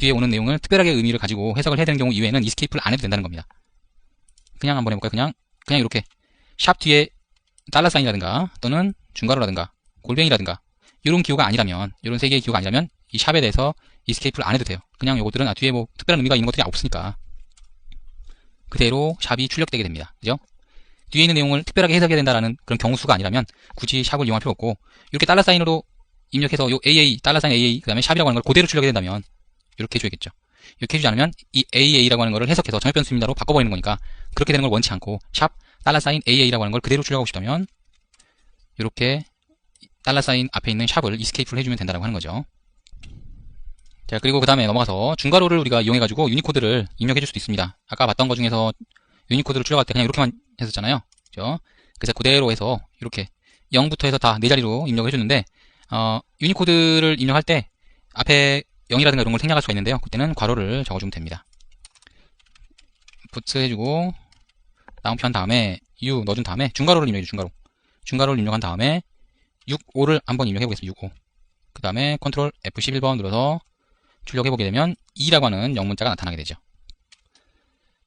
뒤에 오는 내용을 특별하게 의미를 가지고 해석을 해야 되는 경우 이외에는 이스케이프를 안 해도 된다는 겁니다. 그냥 한번 해볼까요? 그냥 이렇게 샵 뒤에 $사인이라든가 또는 중괄호라든가 골뱅이라든가 이런 기호가 아니라면, 이런 세 개의 기호가 아니라면 이 샵에 대해서 이스케이프를 안 해도 돼요. 그냥 요것들은 뒤에 뭐 특별한 의미가 있는 것들이 없으니까 그대로 샵이 출력되게 됩니다. 그죠? 뒤에 있는 내용을 특별하게 해석해야 된다라는 그런 경우수가 아니라면 굳이 샵을 이용할 필요 없고, 이렇게 $사인으로 입력해서 요 AA, $사인 AA, 그 다음에 샵이라고 하는 걸 그대로 출력이 된다면 이렇게 해줘야겠죠. 이렇게 해주지 않으면 이 AA라고 하는 거를 해석해서 정액변수입니다로 바꿔버리는 거니까 그렇게 되는 걸 원치 않고 샵 $사인 AA라고 하는 걸 그대로 출력하고 싶다면 이렇게 $사인 앞에 있는 샵을 이스케이프를 해주면 된다고 하는 거죠. 자, 그리고 그 다음에 넘어가서 중괄호를 우리가 이용해가지고 유니코드를 입력해줄 수도 있습니다. 아까 봤던 것 중에서 유니코드를 출력할 때 그냥 이렇게만 했었잖아요. 그죠? 그래서 그대로 해서 이렇게 0부터 해서 다 4자리로 입력을 해줬는데, 유니코드를 입력할 때 앞에 0이라든가 이런 걸 생략할 수가 있는데요. 그때는 괄호를 적어주면 됩니다. 부트 해주고, 다운표 한 다음에 U 넣어준 다음에 중괄호를 입력해줘, 중괄호를 입력한 다음에 65를 한번 입력해보겠습니다. 65. 그 다음에 컨트롤 F11번 눌러서 출력해보게 되면 2라고 하는 영문자가 나타나게 되죠.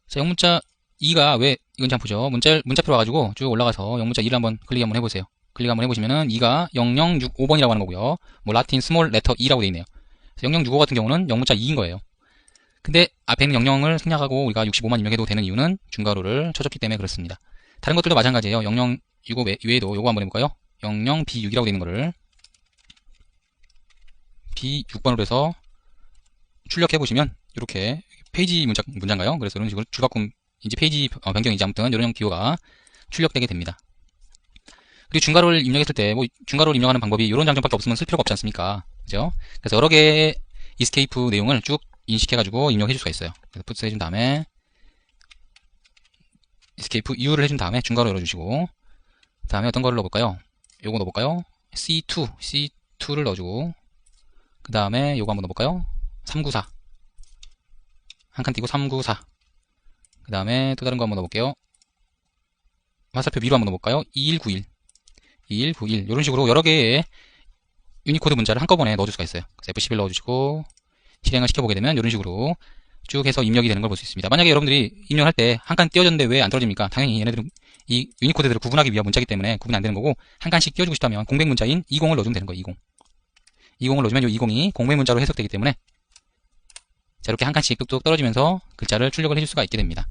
자, 영문자 2가 왜 이건지 한번 보죠. 문자표로 와가지고 쭉 올라가서 영문자 2를 한번 클릭 한번 해보세요. 클릭 한번 해보시면은 2가 0065번이라고 하는 거고요. 뭐 라틴 스몰 레터 2라고 되어 있네요. 0065 같은 경우는 영문자 2인 거예요. 근데 앞에 있는 00을 생략하고 우리가 65만 입력해도 되는 이유는 중괄호를 쳐줬기 때문에 그렇습니다. 다른 것들도 마찬가지예요. 0065 외에도 요거 한번 해볼까요? 00B6이라고 되어 있는 거를 B6번으로 해서 출력해보시면 이렇게 페이지 문자인가요? 그래서 이런 식으로 줄바꿈인지 페이지 변경인지 아무튼 이런 기호가 출력되게 됩니다. 그리고 중괄호를 입력했을 때 뭐 중괄호를 입력하는 방법이 이런 장점밖에 없으면 쓸 필요가 없지 않습니까? 그죠? 그래서 여러 개의 이스케이프 내용을 쭉 인식해가지고 입력해줄 수가 있어요. 그래서 푸트 해준 다음에 이스케이프 U를 해준 다음에 중괄호 열어주시고, 그 다음에 어떤 거를 넣어볼까요? 요거 넣어볼까요? C2를 넣어주고, 그 다음에 요거 한번 넣어볼까요? 394 한 칸 띄고 394. 그 다음에 또 다른 거 한번 넣어볼게요. 화살표 위로 한번 넣어볼까요? 2191 이런 식으로 여러 개의 유니코드 문자를 한꺼번에 넣어줄 수가 있어요. 그래서 F11 넣어주시고 실행을 시켜보게 되면 이런 식으로 쭉 해서 입력이 되는 걸 볼 수 있습니다. 만약에 여러분들이 입력할 때 한 칸 띄워졌는데 왜 안 떨어집니까? 당연히 얘네들은 이 유니코드들을 구분하기 위한 문자이기 때문에 구분이 안 되는 거고, 한 칸씩 띄워주고 싶다면 공백 문자인 20을 넣어주면 되는 거예요. 20을 넣어주면 이 20이 공백 문자로 해석되기 때문에 자, 이렇게 한 칸씩 뚝뚝 떨어지면서 글자를 출력을 해줄 수가 있게 됩니다.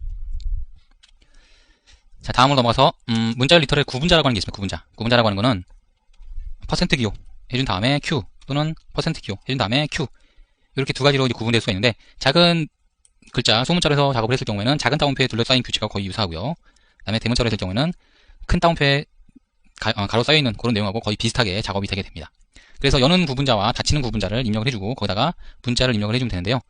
자, 다음으로 넘어가서 문자열 리터럴 구분자라고 하는 게 있습니다. 구분자라고 하는 거는 퍼센트 기호 해준 다음에 Q 또는 퍼센트 기호 해준 다음에 Q, 이렇게 두 가지로 구분될 수가 있는데, 작은 글자 소문자로 해서 작업을 했을 경우에는 작은 따옴표에 둘러싸인 규칙과 거의 유사하고요. 그 다음에 대문자로 했을 경우에는 큰 따옴표에 가로 쌓여있는 그런 내용하고 거의 비슷하게 작업이 되게 됩니다. 그래서 여는 구분자와 닫히는 구분자를 입력을 해주고 거기다가 문자를 입력을 해주면 되는데요.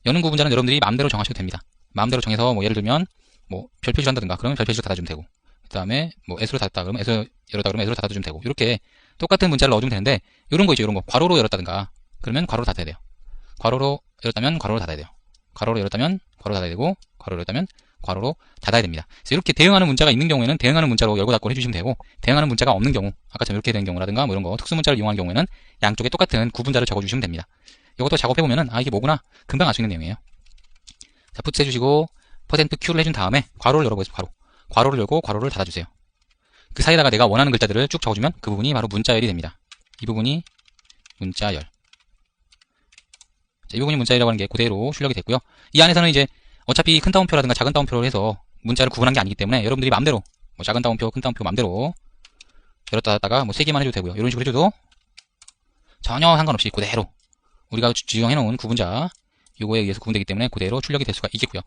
여는 구분자는 여러분들이 마음대로 정하셔도 됩니다. 마음대로 정해서 뭐 예를 들면 뭐 별 표시를 한다든가 그러면 별 표시를 닫아주면 되고, 그 다음에 뭐 S로 닫았다 그러면 S 열었다 그러면 S로 닫아주면 되고, 이렇게 똑같은 문자를 넣어주면 되는데, 이런 거 있죠. 이런 거 괄호로 열었다든가 그러면 괄호로 닫아야 돼요. 괄호로 열었다면 괄호로 닫아야 돼요. 괄호로 열었다면 괄호로 닫아야 되고, 괄호로 열었다면 괄호로 닫아야 됩니다. 그래서 이렇게 대응하는 문자가 있는 경우에는 대응하는 문자로 열고 닫고 해주시면 되고, 대응하는 문자가 없는 경우, 아까처럼 이렇게 된 경우라든가 뭐 이런 거 특수 문자를 이용하는 경우에는 양쪽에 똑같은 구분자를 적어주시면 됩니다. 이것도 작업해보면은 이게 뭐구나 금방 알 수 있는 내용이에요. 자, 푸트 해주시고 퍼센트 Q를 해준 다음에 괄호를 열어보겠습니다. 괄호를 열고 괄호를 닫아주세요. 그 사이에다가 내가 원하는 글자들을 쭉 적어주면 그 부분이 바로 문자열이 됩니다. 이 부분이 문자열. 자, 이 부분이 문자열이라고 하는 게 그대로 출력이 됐고요. 이 안에서는 이제 어차피 큰 따옴표라든가 작은 따옴표를 해서 문자를 구분한 게 아니기 때문에 여러분들이 마음대로 뭐 작은 따옴표, 큰 따옴표 마음대로 열었다 닫았다가 뭐 3개만 해도 되고요. 이런 식으로 해줘도 전혀 상관없이 그대로 우리가 지정해놓은 구분자 요거에 의해서 구분되기 때문에 그대로 출력이 될 수가 있겠고요.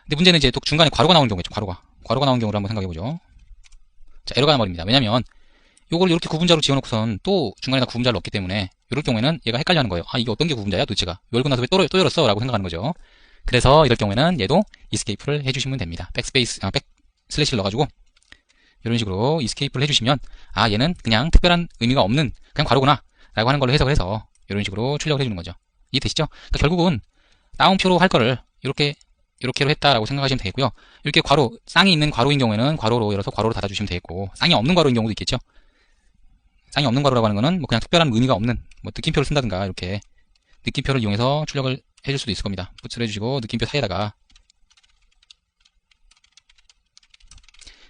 근데 문제는 이제 또 중간에 괄호가 나오는 경우겠죠. 괄호가 나오는 경우를 한번 생각해보죠. 자, 에러가 나버립니다. 왜냐면 요걸 이렇게 구분자로 지어놓고선 또 중간에다 구분자를 넣기 때문에 이럴 경우에는 얘가 헷갈려하는 거예요. 이게 어떤 게 구분자야 도대체가, 열고 나서 왜 또 열었어? 라고 생각하는 거죠. 그래서 이럴 경우에는 얘도 이스케이프를 해주시면 됩니다. 백슬래시를 넣어가지고 이런 식으로 이스케이프를 해주시면 얘는 그냥 특별한 의미가 없는 그냥 괄호구나 라고 하는 걸로 해석을 해서 이런 식으로 출력을 해주는 거죠. 이해되시죠? 그러니까 결국은 따옴표로 할 거를 이렇게로 했다라고 생각하시면 되겠고요. 이렇게 괄호, 쌍이 있는 괄호인 경우에는 괄호로 열어서 괄호로 닫아주시면 되겠고, 쌍이 없는 괄호인 경우도 있겠죠. 쌍이 없는 괄호라고 하는 거는 뭐 그냥 특별한 의미가 없는 뭐 느낌표를 쓴다든가 이렇게 느낌표를 이용해서 출력을 해줄 수도 있을 겁니다. 푸츠를 해주시고 느낌표 사이에다가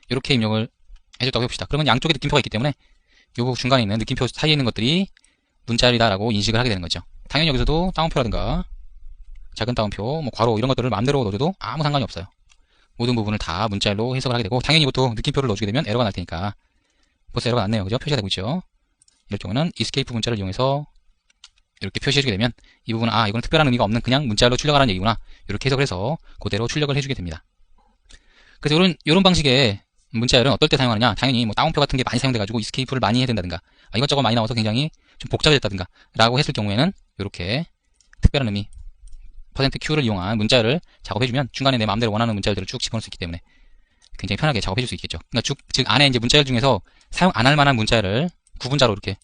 이렇게 입력을 해줬다고 해봅시다. 그러면 양쪽에 느낌표가 있기 때문에 요 중간에 있는 느낌표 사이에 있는 것들이 문자열이다라고 인식을 하게 되는 거죠. 당연히 여기서도 따옴표라든가 작은 따옴표, 뭐 괄호 이런 것들을 마음대로 넣어줘도 아무 상관이 없어요. 모든 부분을 다 문자열로 해석을 하게 되고, 당연히 이것도 느낌표를 넣어주게 되면 에러가 날 테니까. 벌써 에러가 났네요. 그죠? 표시가 되고 있죠. 이럴 경우는 escape 문자를 이용해서 이렇게 표시해주게 되면 이 부분은 이거는 특별한 의미가 없는 그냥 문자열로 출력하라는 얘기구나, 이렇게 해석을 해서 그대로 출력을 해주게 됩니다. 그래서 이런 방식의 문자열은 어떨 때 사용하느냐, 당연히 뭐 따옴표 같은 게 많이 사용돼가지고 escape를 많이 해야 된다든가, 이것저것 많이 나와서 굉장히 좀 복잡해졌다든가 라고 했을 경우에는 이렇게 특별한 의미 %Q를 이용한 문자열을 작업해주면 중간에 내 마음대로 원하는 문자열들을 쭉 집어넣을 수 있기 때문에 굉장히 편하게 작업해줄 수 있겠죠. 그러니까 즉 안에 이제 문자열 중에서 사용 안 할 만한 문자열을 구분자로 이렇게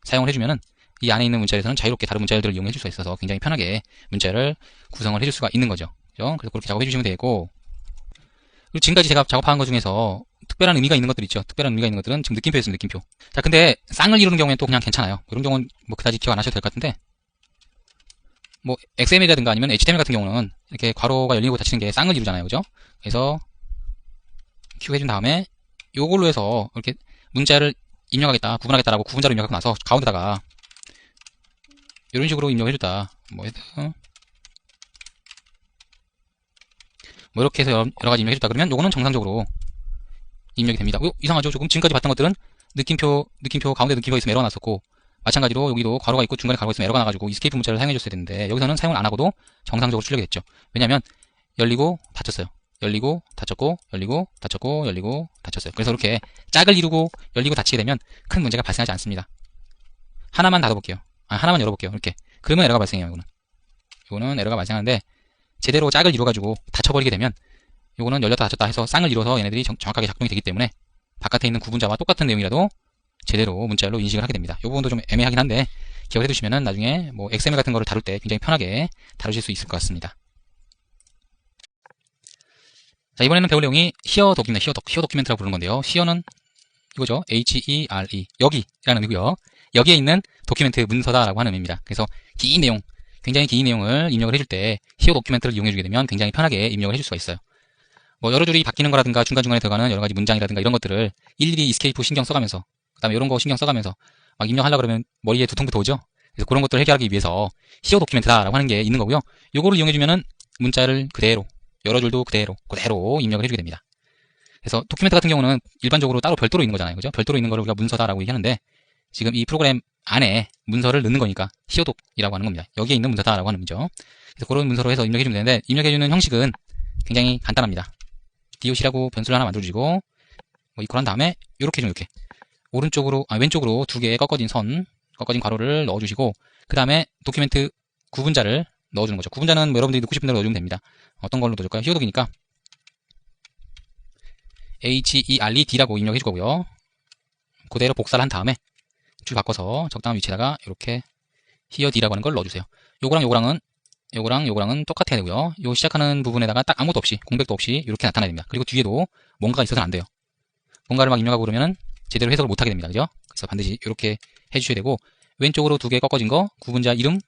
사용을 해주면은 이 안에 있는 문자열에서는 자유롭게 다른 문자열들을 이용해줄 수가 있어서 굉장히 편하게 문자열을 구성을 해줄 수가 있는 거죠. 그죠? 그래서 그렇게 작업해주시면 되고, 그리고 지금까지 제가 작업한 것 중에서 특별한 의미가 있는 것들 있죠. 특별한 의미가 있는 것들은 지금 느낌표였습니다. 느낌표. 자, 근데 쌍을 이루는 경우에는 또 그냥 괜찮아요. 이런 경우는 뭐 그다지 기억 안 하셔도 될 것 같은데, 뭐 XML이라든가 아니면 HTML 같은 경우는 이렇게 괄호가 열리고 닫히는 게 쌍을 이루잖아요. 그죠? 그래서 Q 해준 다음에 요걸로 해서 이렇게 문자를 입력하겠다, 구분하겠다라고 구분자로 입력하고 나서 가운데다가 이런 식으로 입력해줬다. 뭐 이렇게 해서 여러 가지 입력해줬다 그러면 요거는 정상적으로 입력이 됩니다. 이상하죠? 조금 지금까지 봤던 것들은 느낌표 가운데 느낌표가 있으면 에러가 났었고, 마찬가지로 여기도 괄호가 있고 중간에 괄호가 있으면 에러가 나가지고 이스케이프 문자를 사용해줬어야 되는데, 여기서는 사용을 안 하고도 정상적으로 출력이 됐죠. 왜냐면 열리고 닫혔어요. 열리고 닫혔고 열리고 닫혔고 열리고 닫혔어요. 그래서 이렇게 짝을 이루고 열리고 닫히게 되면 큰 문제가 발생하지 않습니다. 하나만 닫아볼게요. 하나만 열어볼게요. 이렇게. 그러면 에러가 발생해요. 이거는 에러가 발생하는데, 제대로 짝을 이루어가지고 닫혀버리게 되면 요거는 열렸다 닫혔다 해서 쌍을 이뤄서 얘네들이 정확하게 작동이 되기 때문에 바깥에 있는 구분자와 똑같은 내용이라도 제대로 문자열로 인식을 하게 됩니다. 이 부분도 좀 애매하긴 한데 기억을 해두시면은 나중에 뭐 XML 같은 거를 다룰 때 굉장히 편하게 다루실 수 있을 것 같습니다. 자, 이번에는 배울 내용이 here document라고 부르는 건데요. here는 이거죠. H-E-R-E. 여기라는 의미고요. 여기에 있는 도큐멘트 문서다라고 하는 의미입니다. 그래서 긴 내용, 굉장히 긴 내용을 입력을 해줄 때 here document를 이용해주게 되면 굉장히 편하게 입력을 해줄 수가 있어요. 뭐 여러 줄이 바뀌는 거라든가 중간중간에 들어가는 여러 가지 문장이라든가 이런 것들을 일일이 escape 신경 써가면서, 그 다음에 이런 거 신경 써가면서 막 입력하려고 그러면 머리에 두통부터 오죠. 그래서 그런 것들을 해결하기 위해서 here document다라고 하는 게 있는 거고요. 요거를 이용해주면은 문자를 그대로, 여러 줄도 그대로 입력을 해주게 됩니다. 그래서 도큐멘트 같은 경우는 일반적으로 따로 별도로 있는 거잖아요. 그죠? 별도로 있는 거를 우리가 문서다라고 얘기하는데, 지금 이 프로그램 안에 문서를 넣는 거니까 히어독이라고 하는 겁니다. 여기에 있는 문서다라고 하는 거죠. 그래서 그런 문서로 해서 입력해주면 되는데, 입력해주는 형식은 굉장히 간단합니다. DOC라고 변수를 하나 만들어주시고, 뭐 이퀄한 다음에 이렇게 좀 이렇게 왼쪽으로 두 개의 꺾어진 괄호를 넣어주시고, 그 다음에 도큐멘트 구분자를 넣어주는 거죠. 구분자는 뭐 여러분들이 넣고 싶은 대로 넣어주면 됩니다. 어떤 걸로 넣어줄까요? 히어독이니까 HERED라고 입력해 줄 거고요. 그대로 복사를 한 다음에 줄 바꿔서 적당한 위치에다가 이렇게 HERED라고 하는 걸 넣어주세요. 요거랑은 똑같아야 되고요. 요 시작하는 부분에다가 딱 아무것도 없이, 공백도 없이 이렇게 나타나야 됩니다. 그리고 뒤에도 뭔가가 있어서는 안 돼요. 뭔가를 막 입력하고 그러면은 제대로 해석을 못하게 됩니다. 그죠? 그래서 반드시 이렇게 해주셔야 되고, 왼쪽으로 두 개 꺾어진 거, 구분자 이름,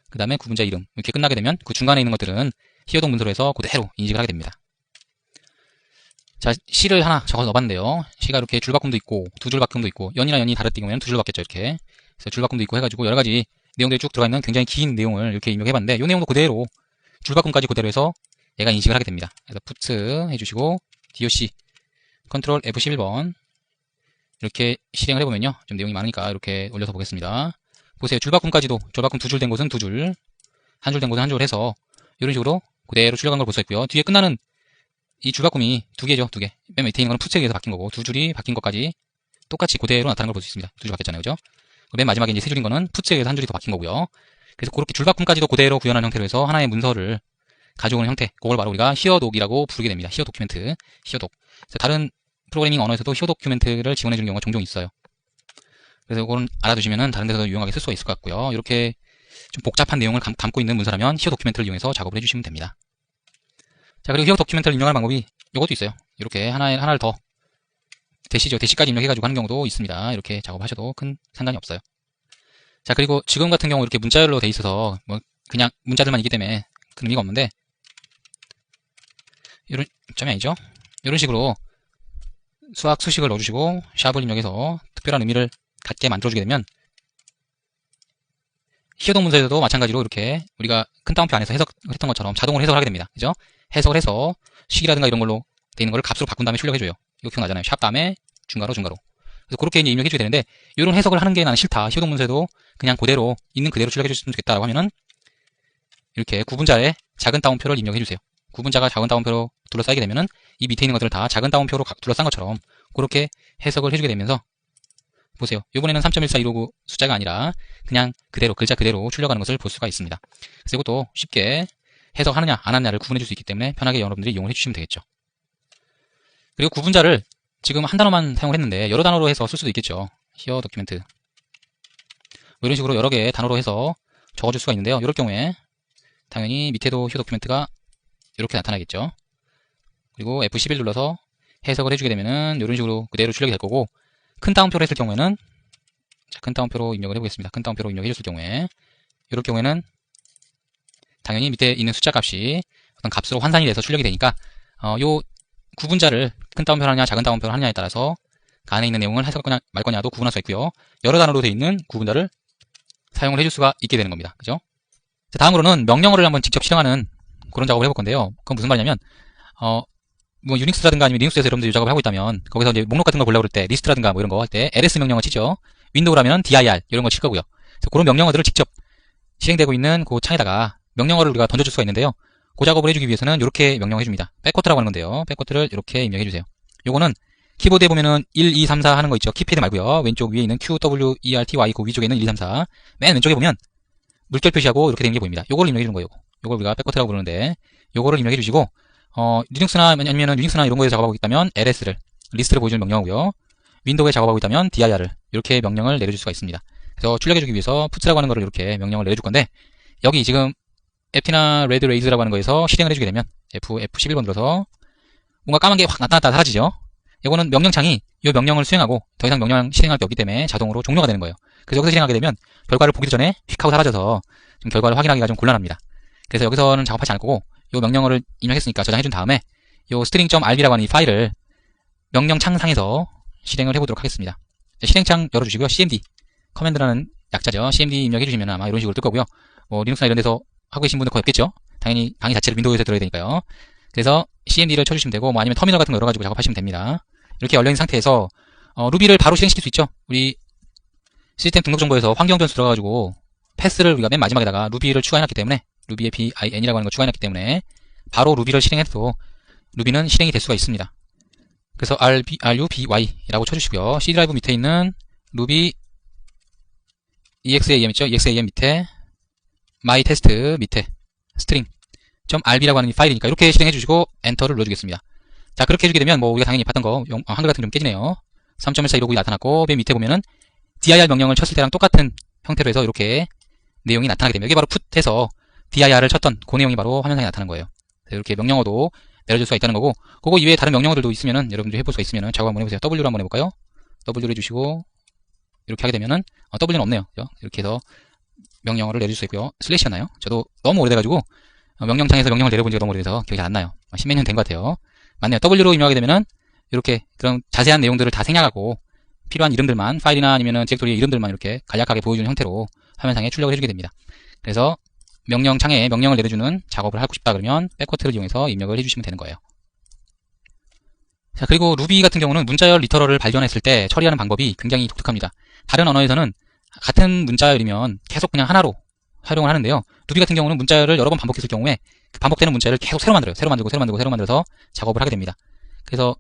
그 다음에 구분자 이름, 이렇게 끝나게 되면 그 중간에 있는 것들은 히어독 문서로 해서 그대로 인식을 하게 됩니다. 자, C를 하나 적어서 넣어봤는데요. C가 이렇게 줄바꿈도 있고, 두 줄바꿈도 있고, 연이랑 연이 다를 경우에는 두 줄 바뀌었죠, 이렇게. 그래서 줄바꿈도 있고 해가지고 여러 가지 내용들이 쭉 들어가 있는 굉장히 긴 내용을 이렇게 입력해봤는데, 이 내용도 그대로, 줄바꿈까지 그대로 해서 얘가 인식을 하게 됩니다. 그래서 put 해주시고, DOC, 컨트롤 F11번, 이렇게 실행을 해보면요. 좀 내용이 많으니까 이렇게 올려서 보겠습니다. 보세요. 줄바꿈까지도, 줄바꿈 두 줄 된 곳은 두 줄, 한 줄 된 곳은 한 줄 해서, 이런 식으로 그대로 출력한 걸 볼 수 있고요. 뒤에 끝나는 이 줄바꿈이 두 개죠, 두 개. 맨 밑에 있는 거는 푸츠에 의해서 바뀐 거고, 두 줄이 바뀐 것까지 똑같이 그대로 나타나는 걸 볼 수 있습니다. 두 줄 바뀌었잖아요, 그죠? 맨 마지막에 이제 세 줄인 거는 푸츠에 의해서 한 줄이 더 바뀐 거고요. 그래서 그렇게 줄바꿈까지도 그대로 구현한 형태로 해서 하나의 문서를 가져오는 형태, 그걸 바로 우리가 히어독이라고 부르게 됩니다. 히어 도큐멘트, 히어독. 다른 프로그래밍 언어에서도 히어 도큐멘트를 지원해주는 경우가 종종 있어요. 그래서 이거는 알아두시면은 다른 데서도 유용하게 쓸 수가 있을 것 같고요. 이렇게 좀 복잡한 내용을 담고 있는 문서라면 히어 도큐멘트를 이용해서 작업을 해주시면 됩니다. 자, 그리고 히어 도큐멘트를 입력할 방법이 이것도 있어요. 이렇게 하나를 더 대시까지 입력해가지고 하는 경우도 있습니다. 이렇게 작업하셔도 큰 상관이 없어요. 자, 그리고 지금 같은 경우 이렇게 문자열로 돼 있어서 뭐 그냥 문자들만 있기 때문에 큰 의미가 없는데, 이런, 점이 아니죠? 이런 식으로 수학 수식을 넣어주시고 샵을 입력해서 특별한 의미를 갖게 만들어주게 되면 히어동 문서에서도 마찬가지로 이렇게 우리가 큰 따옴표 안에서 해석을 했던 것처럼 자동으로 해석을 하게 됩니다. 그죠? 해석을 해서 식이라든가 이런 걸로 되어 있는 걸 값으로 바꾼 다음에 출력해줘요. 이거 기억나잖아요. 샵 다음에 중괄호. 그래서 그렇게 이제 입력해주게 되는데, 이런 해석을 하는 게 나는 싫다. 히어동 문서에도 그냥 그대로 있는 그대로 출력해줬으면 좋겠다라고 하면은 이렇게 구분자에 작은 따옴표를 입력해주세요. 구분자가 작은 따옴표로 둘러싸이게 되면은 이 밑에 있는 것들을 다 작은 따옴표로 둘러싼 것처럼 그렇게 해석을 해주게 되면서, 보세요. 이번에는 3.1415 숫자가 아니라 그냥 그대로 글자 그대로 출력하는 것을 볼 수가 있습니다. 그래서 이것도 쉽게 해석하느냐 안 하느냐를 구분해 줄 수 있기 때문에 편하게 여러분들이 이용을 해주시면 되겠죠. 그리고 구분자를 지금 한 단어만 사용을 했는데 여러 단어로 해서 쓸 수도 있겠죠. 히어 도큐멘트 뭐 이런 식으로 여러 개의 단어로 해서 적어줄 수가 있는데요. 이럴 경우에 당연히 밑에도 히어 도큐멘트가 이렇게 나타나겠죠. 그리고 F11 눌러서 해석을 해주게 되면은 이런 식으로 그대로 출력이 될 거고, 큰 따옴표로 했을 경우에는, 자, 큰 따옴표로 입력을 해보겠습니다. 큰 따옴표로 입력해줬을 경우에, 이럴 경우에는 당연히 밑에 있는 숫자 값이 어떤 값으로 환산이 돼서 출력이 되니까 요 구분자를 큰 따옴표로 하느냐 작은 따옴표로 하느냐에 따라서 그 안에 있는 내용을 해석할 거냐 말 거냐도 구분할 수 있고요. 여러 단어로 되어 있는 구분자를 사용을 해줄 수가 있게 되는 겁니다. 그죠? 자, 다음으로는 명령어를 한번 직접 실행하는 그런 작업을 해볼 건데요. 그건 무슨 말이냐면 뭐 유닉스라든가 아니면 리눅스에서 여러분들이 이 작업을 하고 있다면 거기서 이제 목록 같은 걸 보려고 그럴 때 리스트라든가 뭐 이런 거 할 때 ls 명령어 치죠. 윈도우라면 dir 이런 거 칠 거고요. 그래서 그런 명령어들을 직접 실행되고 있는 그 창에다가 명령어를 우리가 던져줄 수가 있는데요. 그 작업을 해주기 위해서는 이렇게 명령해줍니다. 백코트라고 하는 건데요. 백코트를 이렇게 입력해주세요. 요거는 키보드에 보면은 1, 2, 3, 4 하는 거 있죠. 키패드 말고요. 왼쪽 위에 있는 Q, W, E, R, T, Y 그 위쪽에 있는 1, 2, 3, 4 맨 왼쪽에 보면 물결 표시하고 이렇게 되는 게 보입니다. 요거를 입력해주는 거예요. 요걸 우리가 백코트라고 부르는데 요거를 입력해주시고 리눅스나 아니면 유닉스나 이런 거에서 작업하고 있다면 LS를 리스트를 보여주는 명령어고요. 윈도우에 작업하고 있다면 dir를 이렇게 명령을 내려줄 수가 있습니다. 그래서 출력해주기 위해서 puts라고 하는 거를 이렇게 명령을 내려줄 건데, 여기 지금 ft나 red raise라고 하는 거에서 실행을 해주게 되면 F11번 눌러서 뭔가 까만 게 확 나타났다 사라지죠. 이거는 명령창이 이 명령을 수행하고 더 이상 명령 실행할 게 없기 때문에 자동으로 종료가 되는 거예요. 그래서 여기서 실행하게 되면 결과를 보기 전에 휙 하고 사라져서 좀 결과를 확인하기가 좀 곤란합니다. 그래서 여기서는 작업하지 않을 거고, 이 명령어를 입력했으니까 저장해준 다음에 이 string.rb라고 하는 이 파일을 명령창 상에서 실행을 해보도록 하겠습니다. 실행창 열어주시고요. cmd 커맨드라는 약자죠. cmd 입력해주시면 아마 이런 식으로 뜰 거고요. 뭐 리눅스나 이런 데서 하고 계신 분들 거의 없겠죠. 당연히 강의 자체를 윈도우에서 들어야 되니까요. 그래서 cmd를 쳐주시면 되고, 뭐 아니면 터미널 같은 거 열어가지고 작업하시면 됩니다. 이렇게 열려있는 상태에서 루비를 바로 실행시킬 수 있죠. 우리 시스템 등록 정보에서 환경 변수 들어가가지고 패스를 우리가 맨 마지막에다가 루비를 추가해놨기 때문에, 루비의 bin이라고 하는 걸 추가해놨기 때문에 바로 루비를 실행해도 루비는 실행이 될 수가 있습니다. 그래서 ruby라고 쳐주시고요. C 드라이브 밑에 있는 루비 exam 있죠? exam 밑에 my test 밑에 string.rb라고 하는 이 파일이니까 이렇게 실행해주시고 엔터를 눌러주겠습니다. 자, 그렇게 해주게 되면 뭐 우리가 당연히 봤던 거 한글 같은 게 좀 깨지네요. 3.1415이 나타났고 맨 밑에 보면은 dir 명령을 쳤을 때랑 똑같은 형태로 해서 이렇게 내용이 나타나게 됩니다. 이게 바로 put해서 dir을 쳤던 그 내용이 바로 화면상에 나타나는 거예요. 그래서 이렇게 명령어도 내려줄 수가 있다는 거고, 그거 이외에 다른 명령어들도 있으면은 여러분들이 해볼 수가 있으면은 작업 한번 해보세요. W로 한번 해볼까요? W를 해주시고 이렇게 하게 되면은 W는 없네요. 그죠? 이렇게 해서 명령어를 내줄 수 있고요. 슬래시였나요? 저도 너무 오래돼가지고 명령창에서 명령을 내려본 지가 너무 오래돼서 기억이 잘 안 나요. 10몇 년 된 것 같아요. 맞네요. W로 입력하게 되면은 이렇게 그런 자세한 내용들을 다 생략하고 필요한 이름들만, 파일이나 아니면은 디렉토리의 이름들만 이렇게 간략하게 보여주는 형태로 화면상에 출력을 해주게 됩니다. 그래서 명령창에 명령을 내려주는 작업을 하고 싶다 그러면 백코트를 이용해서 입력을 해주시면 되는 거예요. 자, 그리고 루비 같은 경우는 문자열 리터럴을 발견했을 때 처리하는 방법이 굉장히 독특합니다. 다른 언어에서는 같은 문자열이면 계속 그냥 하나로 활용을 하는데요. 루비 같은 경우는 문자열을 여러 번 반복했을 경우에 그 반복되는 문자열을 계속 새로 만들어요. 새로 만들어서 작업을 하게 됩니다. 그래서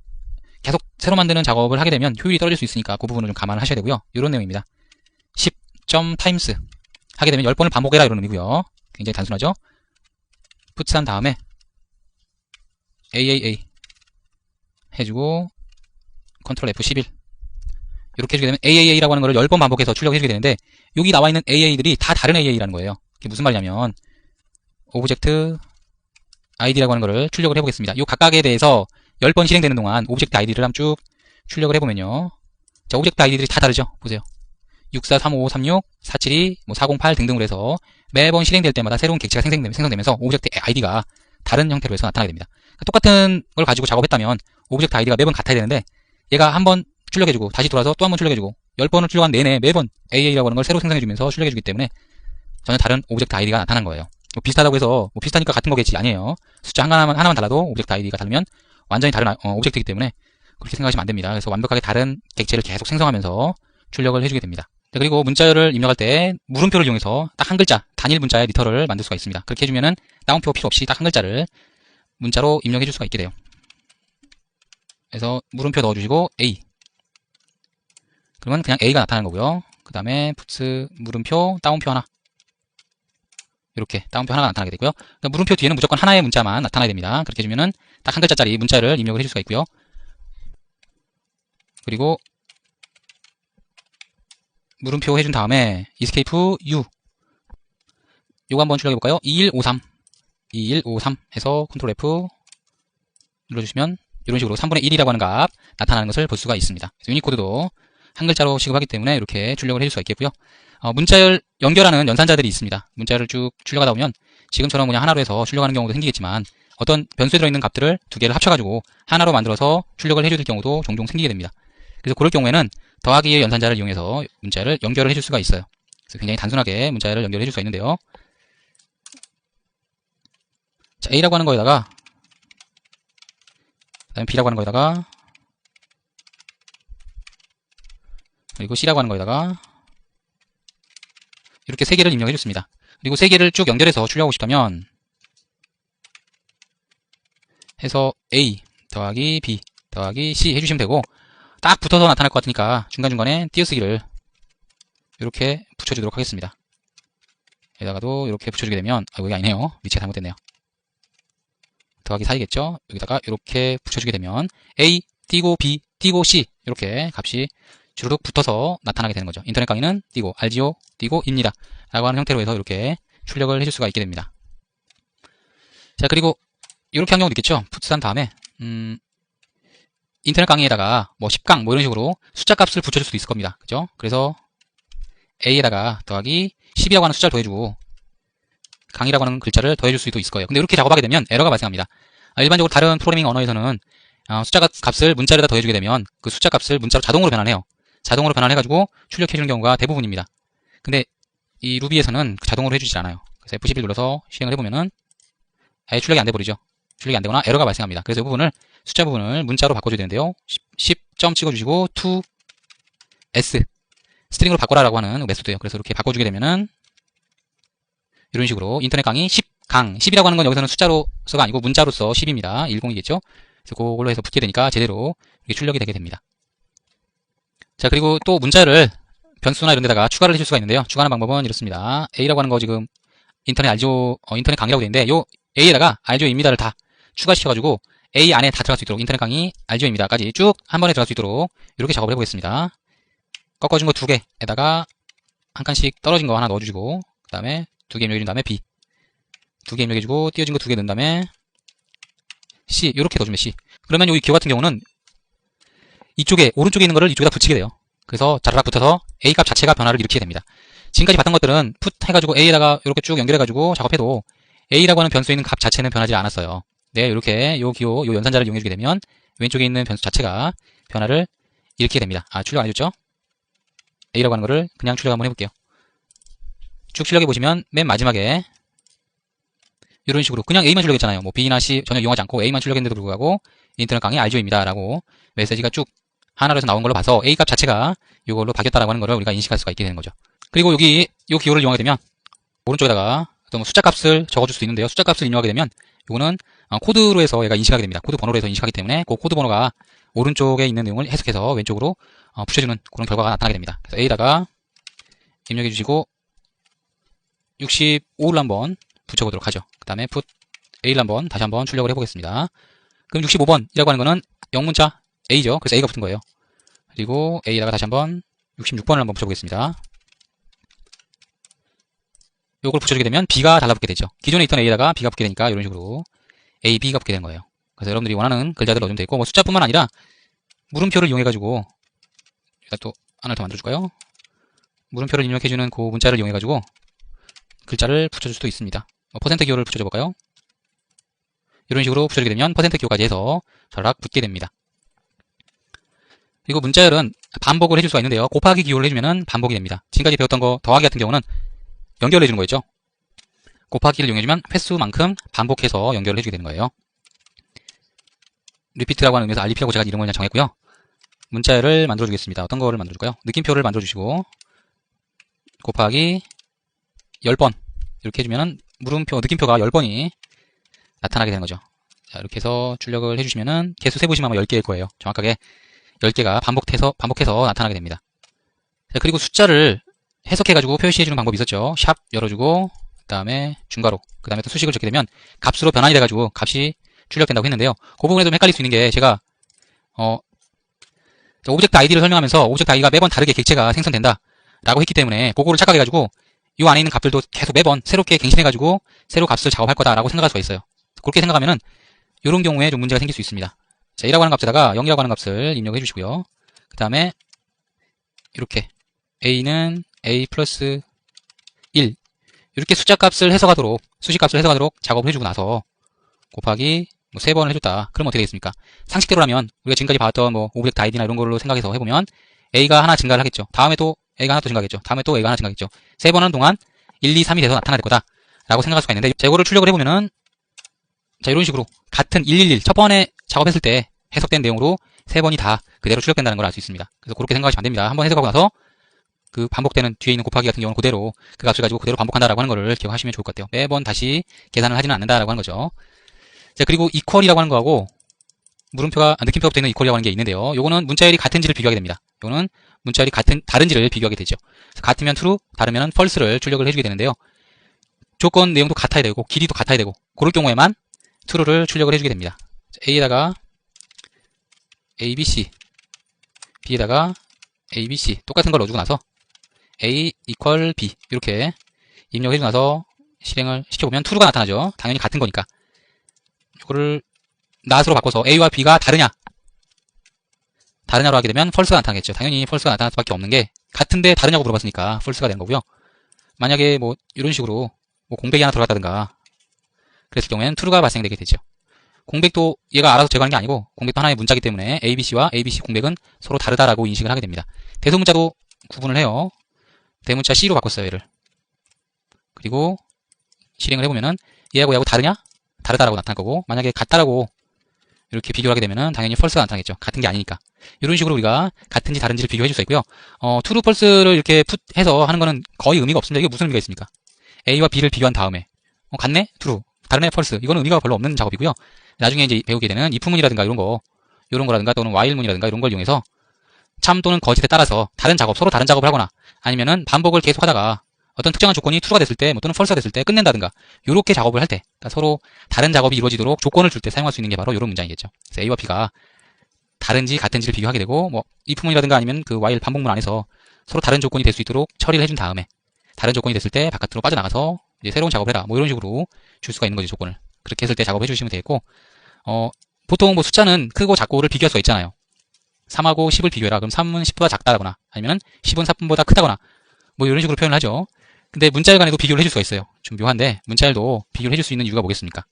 계속 새로 만드는 작업을 하게 되면 효율이 떨어질 수 있으니까 그 부분을 좀 감안하셔야 되고요. 이런 내용입니다. 10.times 하게 되면 10번을 반복해라 이런 의미고요. 굉장히 단순하죠. puts한 다음에 aaa 해주고 컨트롤 F11 이렇게 해주게 되면 AAA라고 하는 거를 10번 반복해서 출력해주게 되는데, 여기 나와 있는 AA들이 다 다른 AA라는 거예요. 이게 무슨 말이냐면 오브젝트 ID라고 하는 거를 출력을 해보겠습니다. 이 각각에 대해서 10번 실행되는 동안 오브젝트 ID를 한번 쭉 출력을 해보면요. 자, 오브젝트 ID들이 다 다르죠. 보세요. 643536, 472, 408 등등으로 해서 매번 실행될 때마다 새로운 객체가 생성되면서 오브젝트 아이디가 다른 형태로 해서 나타나게 됩니다. 그러니까 똑같은 걸 가지고 작업했다면 오브젝트 아이디가 매번 같아야 되는데 얘가 한번 출력해주고 다시 돌아서 또 한 번 출력해주고 10번을 출력한 내내 매번 AA라고 하는 걸 새로 생성해주면서 출력해주기 때문에 전혀 다른 오브젝트 아이디가 나타나는 거예요. 비슷하다고 해서 비슷하니까 같은 거겠지. 아니에요. 숫자 하나만 달라도 오브젝트 아이디가 다르면 완전히 다른 오브젝트이기 때문에 그렇게 생각하시면 안 됩니다. 그래서 완벽하게 다른 객체를 계속 생성하면서 출력을 해주게 됩니다. 그리고 문자열을 입력할 때 물음표를 이용해서 딱 한 글자 단일 문자의 리터를 만들 수가 있습니다. 그렇게 해주면은 다운표 필요 없이 딱 한 글자를 문자로 입력해 줄 수가 있게 돼요. 그래서 물음표 넣어주시고 A, 그러면 그냥 A가 나타나는 거고요. 그 다음에 푸츠 물음표 다운표 하나, 이렇게 다운표 하나가 나타나게 되고요. 그러니까 물음표 뒤에는 무조건 하나의 문자만 나타나야 됩니다. 그렇게 해주면은 딱 한 글자짜리 문자를 입력을 해줄 수가 있고요. 그리고 물음표 해준 다음에 escape u, 요거 한번 출력해 볼까요? 2153 해서 컨트롤 F 눌러주시면 이런 식으로 3분의 1이라고 하는 값 나타나는 것을 볼 수가 있습니다. 유니코드도 한 글자로 취급하기 때문에 이렇게 출력을 해줄 수가 있겠고요. 문자열 연결하는 연산자들이 있습니다. 문자열을 쭉 출력하다 보면 지금처럼 그냥 하나로 해서 출력하는 경우도 생기겠지만 어떤 변수에 들어있는 값들을 두 개를 합쳐가지고 하나로 만들어서 출력을 해줄 경우도 종종 생기게 됩니다. 그래서 그럴 경우에는 더하기의 연산자를 이용해서 문자열을 연결을 해줄 수가 있어요. 그래서 굉장히 단순하게 문자열을 연결해 줄 수가 있는데요. 자, A라고 하는 거에다가 그 다음에 B라고 하는 거에다가 그리고 C라고 하는 거에다가 이렇게 세 개를 입력해 줬습니다. 그리고 세 개를 쭉 연결해서 출력하고 싶다면 해서 A 더하기 B 더하기 C 해주시면 되고 딱 붙어서 나타날 것 같으니까 중간중간에 띄어쓰기를 이렇게 붙여주도록 하겠습니다. 여기다가도 이렇게 붙여주게 되면 여기 아니네요. 위치가 잘못됐네요. 더하기 4이겠죠? 여기다가 이렇게 붙여주게 되면 A 띄고 B 띄고 C 이렇게 값이 주르륵 붙어서 나타나게 되는 거죠. 인터넷 강의는 띄고 RGO 띄고 입니다 라고 하는 형태로 해서 이렇게 출력을 해줄 수가 있게 됩니다. 자, 그리고 이렇게 한 경우도 있겠죠. 푸트한 다음에 인터넷 강의에다가 10강 이런 식으로 숫자 값을 붙여줄 수도 있을 겁니다. 그죠? 그래서 A에다가 더하기 10이라고 하는 숫자를 더해주고 강의라고 하는 글자를 더해줄 수도 있을 거예요. 근데 이렇게 작업하게 되면 에러가 발생합니다. 일반적으로 다른 프로그래밍 언어에서는 숫자 값을 문자에다 더해주게 되면 그 숫자 값을 문자로 자동으로 변환해요. 자동으로 변환해가지고 출력해주는 경우가 대부분입니다. 근데 이 루비에서는 자동으로 해주지 않아요. 그래서 F11 눌러서 실행을 해보면은 아예 출력이 안 돼버리죠. 출력이 안 되거나 에러가 발생합니다. 그래서 이 부분을 숫자 부분을 문자로 바꿔줘야 되는데요. 10점 찍어주시고 to s 스트링으로 바꿔라라고 하는 메소드예요. 그래서 이렇게 바꿔주게 되면은 이런 식으로 인터넷 강의 10강 10이라고 하는 건 여기서는 숫자로서가 아니고 문자로서 10입니다. 10이겠죠. 그래서 그걸로 해서 붙게 되니까 제대로 이렇게 출력이 되게 됩니다. 자, 그리고 또 문자를 변수나 이런 데다가 추가를 해줄 수가 있는데요. 추가하는 방법은 이렇습니다. A라고 하는 거 지금 인터넷 RGO 인터넷 강의라고 되어 있는데 요 A에다가 RGO입니다를 다 추가시켜가지고 A 안에 다 들어갈 수 있도록 인터넷 강의 RGO입니다까지 쭉 한 번에 들어갈 수 있도록 이렇게 작업을 해보겠습니다. 꺾어준 거 두 개에다가 한 칸씩 떨어진 거 하나 넣어주시고 그 다음에 두 개 입력해준 다음에 B 두 개 입력해주고 띄워진 거 두 개 넣은 다음에 C 이렇게 넣어주면 C. 그러면 여기 기호 같은 경우는 이쪽에 오른쪽에 있는 거를 이쪽에다 붙이게 돼요. 그래서 자라락 붙어서 A 값 자체가 변화를 일으키게 됩니다. 지금까지 봤던 것들은 풋 해가지고 A에다가 이렇게 쭉 연결해가지고 작업해도 A라고 하는 변수에 있는 값 자체는 변하지 않았어요. 네, 이렇게 요 기호, 요 연산자를 이용해주게 되면 왼쪽에 있는 변수 자체가 변화를 일으키게 됩니다. 출력 안 해줬죠? A라고 하는 거를 그냥 출력 한번 해볼게요. 쭉 출력해 보시면 맨 마지막에 이런 식으로 그냥 A만 출력했잖아요. B나 C 전혀 이용하지 않고 A만 출력했는데도 불구하고 인터넷 강의 RGO입니다 라고 메시지가 쭉 하나로 해서 나온 걸로 봐서 A 값 자체가 이걸로 바뀌었다라고 하는 거를 우리가 인식할 수가 있게 되는 거죠. 그리고 여기 이 기호를 이용하게 되면 오른쪽에다가 어떤 숫자 값을 적어줄 수 있는데요. 숫자 값을 입력하게 되면 이거는 코드로 해서 얘가 인식하게 됩니다. 코드 번호로 해서 인식하기 때문에 그 코드 번호가 오른쪽에 있는 내용을 해석해서 왼쪽으로 붙여주는 그런 결과가 나타나게 됩니다. 그래서 A에다가 입력해 주시고 65를 한번 붙여보도록 하죠. 그 다음에 put A를 한번 다시 한번 출력을 해보겠습니다. 그럼 65번이라고 하는 거는 영문자 A죠. 그래서 A가 붙은 거예요. 그리고 A에다가 다시 한번 66번을 한번 붙여보겠습니다. 요걸 붙여주게 되면 B가 달라붙게 되죠. 기존에 있던 A에다가 B가 붙게 되니까 이런 식으로 A, B가 붙게 되는 거예요. 그래서 여러분들이 원하는 글자들을 넣어주면 되고 숫자뿐만 아니라 물음표를 이용해가지고 일단 또 하나를 더 만들어줄까요? 물음표를 입력해주는 그 문자를 이용해가지고 글자를 붙여줄 수도 있습니다. 퍼센트 기호를 붙여줘 볼까요? 이런 식으로 붙여주게 되면 퍼센트 기호까지 해서 벼락 붙게 됩니다. 그리고 문자열은 반복을 해줄 수가 있는데요. 곱하기 기호를 해주면 반복이 됩니다. 지금까지 배웠던 거 더하기 같은 경우는 연결을 해주는 거였죠. 곱하기를 이용해주면 횟수만큼 반복해서 연결을 해주게 되는 거예요. 리피트라고 하는 의미에서 RP라고 제가 이름을 그냥 정했고요. 문자열을 만들어주겠습니다. 어떤 거를 만들어줄까요? 느낌표를 만들어주시고 곱하기 10번 이렇게 해주면은 물음표, 느낌표가 10번이 나타나게 되는 거죠. 자, 이렇게 해서 출력을 해주시면은 개수 세보시면 아마 10개일 거예요. 정확하게 10개가 반복해서 나타나게 됩니다. 자, 그리고 숫자를 해석해가지고 표시해주는 방법이 있었죠. 샵 열어주고 그 다음에 중괄호 그 다음에 또 수식을 적게 되면 값으로 변환이 돼가지고 값이 출력된다고 했는데요. 그 부분에 좀 헷갈릴 수 있는 게 제가 오브젝트 아이디를 설명하면서 오브젝트 아이디가 매번 다르게 객체가 생성된다 라고 했기 때문에 그거를 착각해가지고 이 안에 있는 값들도 계속 매번 새롭게 갱신해가지고 새로 값을 작업할 거다라고 생각할 수가 있어요. 그렇게 생각하면은 이런 경우에 좀 문제가 생길 수 있습니다. 자, 1이라고 하는 값에다가 0이라고 하는 값을 입력해 주시고요. 그 다음에 이렇게 a는 a 플러스 1 이렇게 숫자 값을 해석하도록 수식 값을 해석하도록 작업을 해주고 나서 곱하기 3번을 해줬다. 그럼 어떻게 되겠습니까? 상식대로라면 우리가 지금까지 봤던 오브젝트 아이디나 이런 걸로 생각해서 해보면 a가 하나 증가를 하겠죠. 다음에 또 a가 하나 또 증가하겠죠. 다음에 또 a가 하나 증가하겠죠. 3번 하는 동안 1, 2, 3이 돼서 나타날 거다 라고 생각할 수가 있는데 재고를 출력을 해보면은 자, 이런 식으로 같은 111 첫 번에 작업했을 때 해석된 내용으로 3번이 다 그대로 출력된다는 걸 알 수 있습니다. 그래서 그렇게 생각하시면 안 됩니다. 한번 해석하고 나서 그 반복되는 뒤에 있는 곱하기 같은 경우는 그대로 그 값을 가지고 그대로 반복한다라고 하는 거를 기억하시면 좋을 것 같아요. 매번 다시 계산을 하지는 않는다라고 하는 거죠. 자, 그리고 equal이라고 하는 거하고 물음표가 느낌표가 붙어 있는 equal이라고 하는 게 있는데요. 요거는 문자열이 같은지를 비교하게 됩니다. 요거는 문자열이 다른지를 비교하게 되죠. 같으면 true, 다르면 false를 출력을 해주게 되는데요. 조건 내용도 같아야 되고 길이도 같아야 되고 그럴 경우에만 true를 출력을 해주게 됩니다. a에다가 abc, b에다가 abc 똑같은 걸 넣어주고 나서 a equal b 이렇게 입력해주고 나서 실행을 시켜보면 true가 나타나죠. 당연히 같은 거니까. 이거를 not으로 바꿔서 a와 b가 다르냐로 하게 되면 false가 나타나겠죠. 당연히 false가 나타날 수밖에 없는 게 같은데 다르냐고 물어봤으니까 false가 되는 거고요. 만약에 이런 식으로 공백이 하나 들어갔다든가 그랬을 경우에는 true가 발생되게 되죠. 공백도 얘가 알아서 제거하는 게 아니고 공백도 하나의 문자이기 때문에 ABC와 ABC 공백은 서로 다르다라고 인식을 하게 됩니다. 대소문자도 구분을 해요. 대문자 C로 바꿨어요, 얘를. 그리고 실행을 해보면은 얘하고 다르냐? 다르다라고 나타날 거고 만약에 같다라고 이렇게 비교를 하게 되면은 당연히 false가 나타나겠죠. 같은 게 아니니까. 이런 식으로 우리가 같은지 다른지를 비교해 줄 수 있고요. true, false를 이렇게 해서 하는 거는 거의 의미가 없습니다. 이게 무슨 의미가 있습니까? A와 B를 비교한 다음에 같네? true. 다르네? false. 이거는 의미가 별로 없는 작업이고요. 나중에 이제 배우게 되는 if문이라든가 이런 거라든가 또는 while문이라든가 이런 걸 이용해서 참 또는 거짓에 따라서 서로 다른 작업을 하거나 아니면은 반복을 계속 하다가 어떤 특정한 조건이 true가 됐을 때 또는 false가 됐을 때 끝낸다든가 이렇게 작업을 할 때 그러니까 서로 다른 작업이 이루어지도록 조건을 줄 때 사용할 수 있는 게 바로 이런 문장이겠죠. 그래서 A와 B가 다른지 같은지를 비교하게 되고 if문이라든가 아니면 그 while 반복문 안에서 서로 다른 조건이 될 수 있도록 처리를 해준 다음에 다른 조건이 됐을 때 바깥으로 빠져나가서 이제 새로운 작업을 해라 이런 식으로 줄 수가 있는 거죠. 조건을 그렇게 했을 때 작업해 주시면 되겠고 보통 숫자는 크고 작고를 비교할 수가 있잖아요. 3하고 10을 비교해라. 그럼 3은 10보다 작다거나 아니면 10은 4분보다 크다거나 이런 식으로 표현을 하죠. 근데 문자열 간에도 비교를 해줄 수가 있어요. 좀 묘한데 문자열도 비교를 해줄 수 있는 이유가 뭐겠습니까?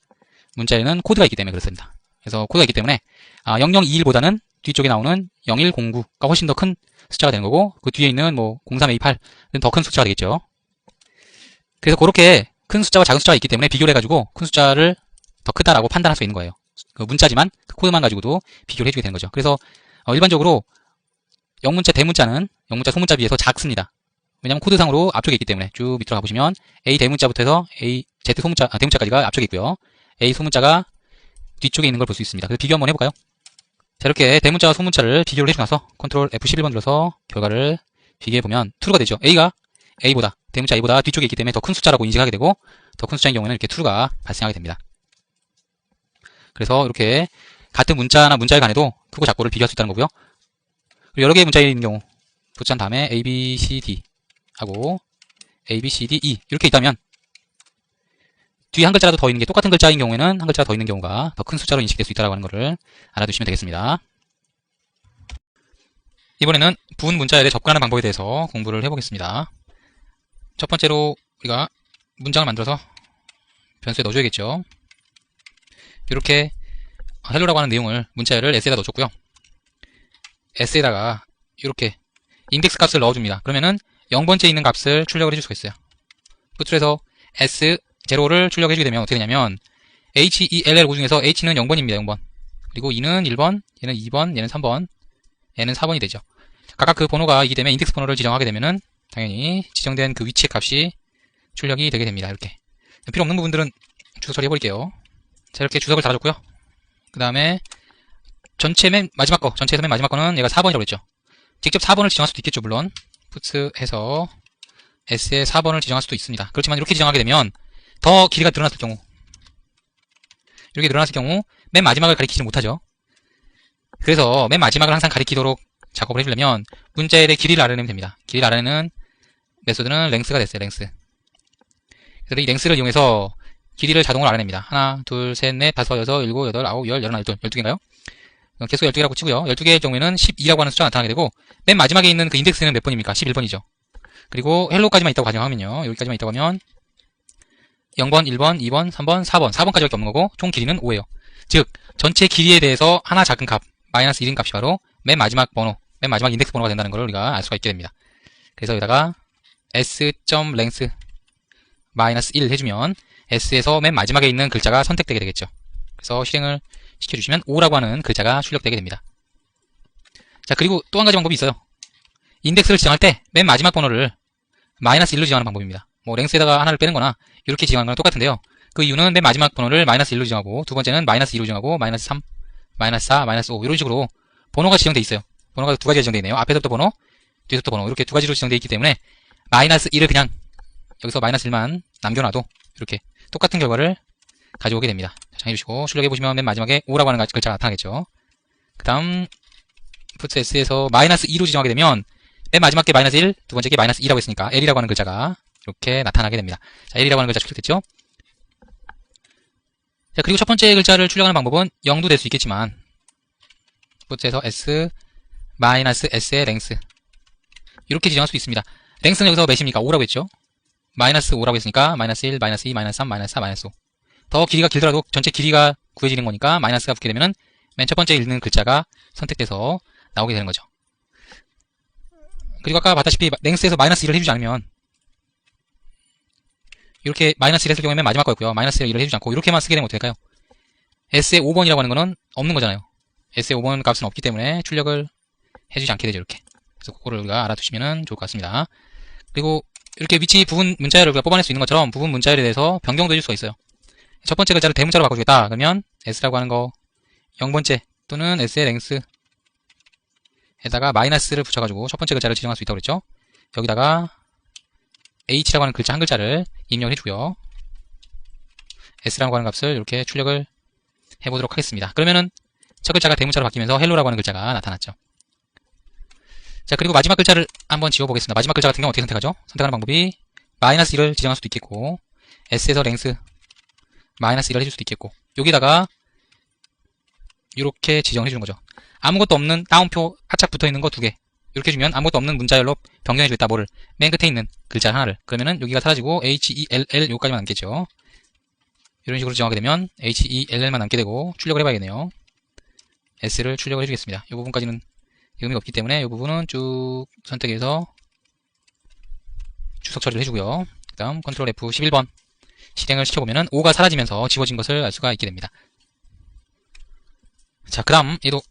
문자열은 코드가 있기 때문에 그렇습니다. 그래서 코드가 있기 때문에 0021보다는 뒤쪽에 나오는 0109가 훨씬 더 큰 숫자가 되는 거고 그 뒤에 있는 0328은 더 큰 숫자가 되겠죠. 그래서 그렇게 큰 숫자와 작은 숫자가 있기 때문에 비교를 해가지고 큰 숫자를 더 크다라고 판단할 수 있는 거예요. 그 문자지만 그 코드만 가지고도 비교를 해주게 되는 거죠. 그래서 일반적으로 영문자, 대문자는 영문자, 소문자 비해서 작습니다. 왜냐면 코드상으로 앞쪽에 있기 때문에 쭉 밑으로 가보시면 A 대문자부터 해서 A, Z 소문자, 대문자까지가 앞쪽에 있고요. A 소문자가 뒤쪽에 있는 걸 볼 수 있습니다. 그래서 비교 한번 해볼까요? 자, 이렇게 대문자와 소문자를 비교를 해주고 나서 컨트롤 F11번 눌러서 결과를 비교해보면 true가 되죠. A가 A보다, 대문자 A보다 뒤쪽에 있기 때문에 더 큰 숫자라고 인식하게 되고 더 큰 숫자인 경우에는 이렇게 true가 발생하게 됩니다. 그래서 이렇게 같은 문자나 문자에 간에도 크고 작고를 비교할 수 있다는 거고요. 그리고 여러 개의 문자에 있는 경우 붙인 다음에 A, B, C, D 하고 A, B, C, D, E 이렇게 있다면 뒤에 한 글자라도 더 있는 게 똑같은 글자인 경우에는 한 글자 더 있는 경우가 더 큰 숫자로 인식될 수 있다는 것을 알아두시면 되겠습니다. 이번에는 부분 문자열에 접근하는 방법에 대해서 공부를 해보겠습니다. 첫 번째로 우리가 문장을 만들어서 변수에 넣어줘야겠죠. 이렇게 헬로라고 하는 내용을 문자열을 S에다 넣어줬고요. S에다가 이렇게 인덱스 값을 넣어줍니다. 그러면은 0번째에 있는 값을 출력을 해줄 수가 있어요. 끝으로 S0를 출력해주게 되면 어떻게 되냐면 HELL5 중에서 H는 0번입니다. 0번. 그리고 2는 1번, 얘는 2번, 얘는 3번, 얘는 4번이 되죠. 각각 그 번호가 이기 때문에 인덱스 번호를 지정하게 되면은 당연히 지정된 그 위치의 값이 출력이 되게 됩니다. 이렇게. 필요 없는 부분들은 주석 처리해버릴게요. 자, 이렇게 주석을 달아줬고요. 그 다음에 전체에서 맨 마지막 거는 얘가 4번이라고 했죠. 직접 4번을 지정할 수도 있겠죠, 물론. puts해서 S에 4번을 지정할 수도 있습니다. 그렇지만 이렇게 지정하게 되면 더 길이가 늘어났을 경우, 이렇게 늘어났을 경우 맨 마지막을 가리키지 못하죠. 그래서 맨 마지막을 항상 가리키도록 작업을 해주려면 문자열의 길이를 알아내면 됩니다. 길이를 알아내는 메소드는 length가 됐어요. length. 그래서 이 length를 이용해서 길이를 자동으로 알아냅니다. 하나, 둘, 셋, 넷, 다섯, 여섯, 일곱, 여덟, 아홉, 열, 열하나, 열둘, 12개인가요? 개수 12개라고 치고요. 12개의 경우에는 12라고 하는 숫자가 나타나게 되고 맨 마지막에 있는 그 인덱스는 몇 번입니까? 11번이죠. 그리고 헬로까지만 있다고 가정하면요. 여기까지만 있다고 하면 0번, 1번, 2번, 3번, 4번, 4번까지밖에 없는 거고 총 길이는 5예요. 즉 전체 길이에 대해서 하나 작은 값, 마이너스 1인 값이 바로 맨 마지막 번호, 맨 마지막 인덱스 번호가 된다는 걸 우리가 알 수가 있게 됩니다. 그래서 여기다가 s.length 마이너스 1 해주면 S에서 맨 마지막에 있는 글자가 선택되게 되겠죠. 그래서 실행을 시켜주시면 5라고 하는 글자가 출력되게 됩니다. 자, 그리고 또 한 가지 방법이 있어요. 인덱스를 지정할 때 맨 마지막 번호를 마이너스 1로 지정하는 방법입니다. 뭐 랭스에다가 하나를 빼는 거나 이렇게 지정하는 거랑 똑같은데요. 그 이유는 맨 마지막 번호를 마이너스 1로 지정하고 두 번째는 마이너스 2로 지정하고 마이너스 3, 마이너스 4, 마이너스 5 이런 식으로 번호가 지정돼 있어요. 번호가 두 가지가 지정돼 있네요. 앞에서부터 번호, 뒤에서부터 번호 이렇게 두 가지로 지정돼 있기 때문에 마이너스 1을 그냥 여기서 마이너스 1만 남겨놔도 이렇게 똑같은 결과를 가져오게 됩니다. 정해주시고 출력해보시면 맨 마지막에 5라고 하는 글자가 나타나겠죠. 그 다음 puts s에서 마이너스 2로 지정하게 되면 맨 마지막 게 마이너스 1, 두 번째 게 마이너스 2라고 했으니까 l이라고 하는 글자가 이렇게 나타나게 됩니다. 자, l이라고 하는 글자 출력됐죠. 자, 그리고 첫 번째 글자를 출력하는 방법은 0도 될 수 있겠지만 puts에서 s 마이너스 s의 length 이렇게 지정할 수 있습니다. length는 여기서 몇입니까? 5라고 했죠. 마이너스 5라고 했으니까 마이너스 1, 마이너스 2, 마이너스 3, 마이너스 4, 마이너스 5. 더 길이가 길더라도 전체 길이가 구해지는 거니까 마이너스가 붙게 되면 맨 첫 번째 읽는 글자가 선택돼서 나오게 되는 거죠. 그리고 아까 봤다시피 랭스에서 마이너스 1을 해주지 않으면 이렇게 마이너스 1 했을 경우에 맨 마지막 거였고요. 마이너스 1을 해주지 않고 이렇게만 쓰게 되면 어떻게 될까요? S의 5번이라고 하는 거는 없는 거잖아요. S의 5번 값은 없기 때문에 출력을 해주지 않게 되죠. 이렇게. 그래서 그거를 우리가 알아두시면 좋을 것 같습니다. 그리고 이렇게 위치 부분 문자열을 우리가 뽑아낼 수 있는 것처럼 부분 문자열에 대해서 변경도 해줄 수가 있어요. 첫 번째 글자를 대문자로 바꿔주겠다. 그러면 S라고 하는 거 0번째 또는 S의 랭스에다가 마이너스를 붙여가지고 첫 번째 글자를 지정할 수 있다고 그랬죠. 여기다가 H라고 하는 글자 한 글자를 입력을 해주고요. S라고 하는 값을 이렇게 출력을 해보도록 하겠습니다. 그러면은 첫 글자가 대문자로 바뀌면서 헬로라고 하는 글자가 나타났죠. 자, 그리고 마지막 글자를 한번 지워보겠습니다. 마지막 글자 같은 경우 어떻게 선택하죠? 선택하는 방법이 마이너스 1을 지정할 수도 있겠고 S에서 랭스 마이너스 1을 해줄 수도 있겠고 여기다가 이렇게 지정을 해주는 거죠. 아무것도 없는 따옴표 하착 붙어있는 거 두 개 이렇게 주면 아무것도 없는 문자열로 변경해주겠다. 뭐를? 맨 끝에 있는 글자 하나를. 그러면은 여기가 사라지고 HELL 요까지만 남겠죠. 이런 식으로 지정하게 되면 HELL만 남게 되고 출력을 해봐야겠네요. S를 출력을 해주겠습니다. 이 부분까지는 의미가 없기 때문에 이 부분은 쭉 선택해서 주석 처리를 해주고요. 그 다음 컨트롤 F 11번 실행을 시켜보면은 5가 사라지면서 지워진 것을 알 수가 있게 됩니다. 자, 그 다음 얘도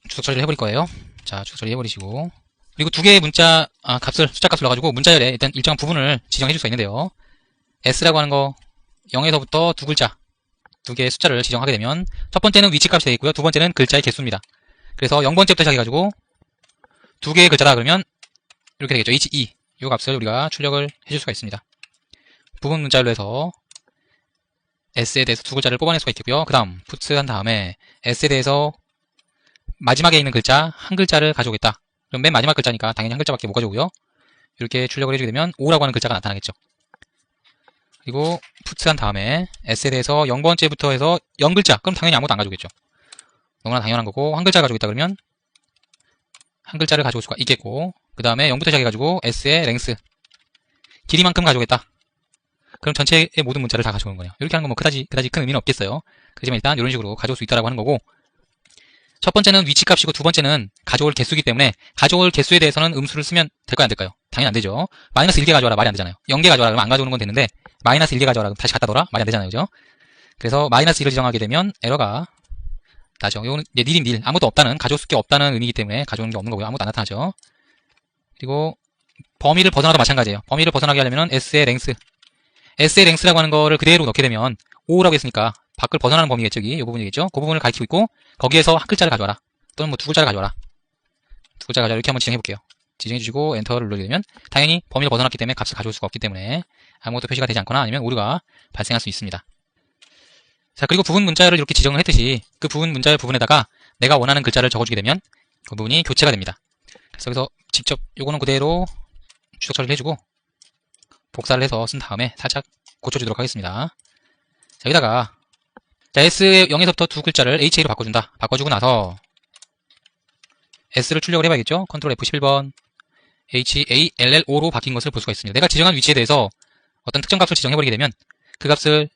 주석 처리를 해버릴 거예요. 자, 주석 처리 해버리시고 그리고 두 개의 문자 숫자 값을 넣어가지고 문자열에 일단 일정한 부분을 지정해 줄 수가 있는데요. S라고 하는 거 0에서부터 두 글자 두 개의 숫자를 지정하게 되면 첫 번째는 위치 값이 되겠고요. 두 번째는 글자의 개수입니다. 그래서 0번째부터 시작해가지고 두 개의 글자다 그러면 이렇게 되겠죠. HE 이 값을 우리가 출력을 해줄 수가 있습니다. 부분 문자열로 해서 S에 대해서 두 글자를 뽑아낼 수가 있겠고요. 그 다음 puts 한 다음에 S에 대해서 마지막에 있는 글자 한 글자를 가져오겠다. 그럼 맨 마지막 글자니까 당연히 한 글자밖에 못 가져오고요. 이렇게 출력을 해주게 되면 5라고 하는 글자가 나타나겠죠. 그리고 puts 한 다음에 S에 대해서 0번째부터 해서 0글자 그럼 당연히 아무것도 안 가져오겠죠. 너무나 당연한 거고 한 글자 가져오겠다 그러면 한 글자를 가져올 수가 있겠고, 그 다음에 0부터 시작해가지고 s의 랭스 길이만큼 가져오겠다. 그럼 전체의 모든 문자를 다 가져오는 거예요. 이렇게 하는 건 뭐 그다지 큰 의미는 없겠어요. 그렇지만 일단 이런 식으로 가져올 수 있다라고 하는 거고, 첫 번째는 위치 값이고 두 번째는 가져올 개수이기 때문에 가져올 개수에 대해서는 음수를 쓰면 될까요, 안 될까요? 당연히 안 되죠. 마이너스 1개 가져와라 말이 안 되잖아요. 0개 가져와라 그러면 안 가져오는 건 되는데, 마이너스 1개 가져와라 그럼 다시 갖다 넣어라 말이 안 되잖아요, 그죠? 그래서 마이너스 1을 지정하게 되면 에러가 나죠. 이거는 닐인 닐, 아무것도 없다는, 가져올 수 게 없다는 의미이기 때문에 가져오는 게 없는 거고요. 아무것도 안 나타나죠. 그리고 범위를 벗어나도 마찬가지예요. 범위를 벗어나게 하려면 s의 랭스 라고 하는 거를 그대로 넣게 되면 5라고 했으니까 밖을 벗어나는 범위겠죠. 이 부분이겠죠. 그 부분을 가리키고 있고, 거기에서 한 글자를 가져와라 또는 뭐 두 글자를 가져와라, 이렇게 한번 지정해 볼게요. 지정해 주시고 엔터를 누르게 되면 당연히 범위를 벗어났기 때문에 값을 가져올 수가 없기 때문에 아무것도 표시가 되지 않거나 아니면 오류가 발생할 수 있습니다. 자, 그리고 부분 문자를 이렇게 지정을 했듯이 그 부분 문자의 부분에다가 내가 원하는 글자를 적어주게 되면 그 부분이 교체가 됩니다. 그래서 여기서 직접 요거는 그대로 추적 처리를 해주고 복사를 해서 쓴 다음에 살짝 고쳐주도록 하겠습니다. 자, 여기다가 자, S의 0에서부터 두 글자를 HA로 바꿔준다. 바꿔주고 나서 S를 출력을 해봐야겠죠? 컨트롤 F11번 HALLO로 바뀐 것을 볼 수가 있습니다. 내가 지정한 위치에 대해서 어떤 특정 값을 지정해버리게 되면 그 값을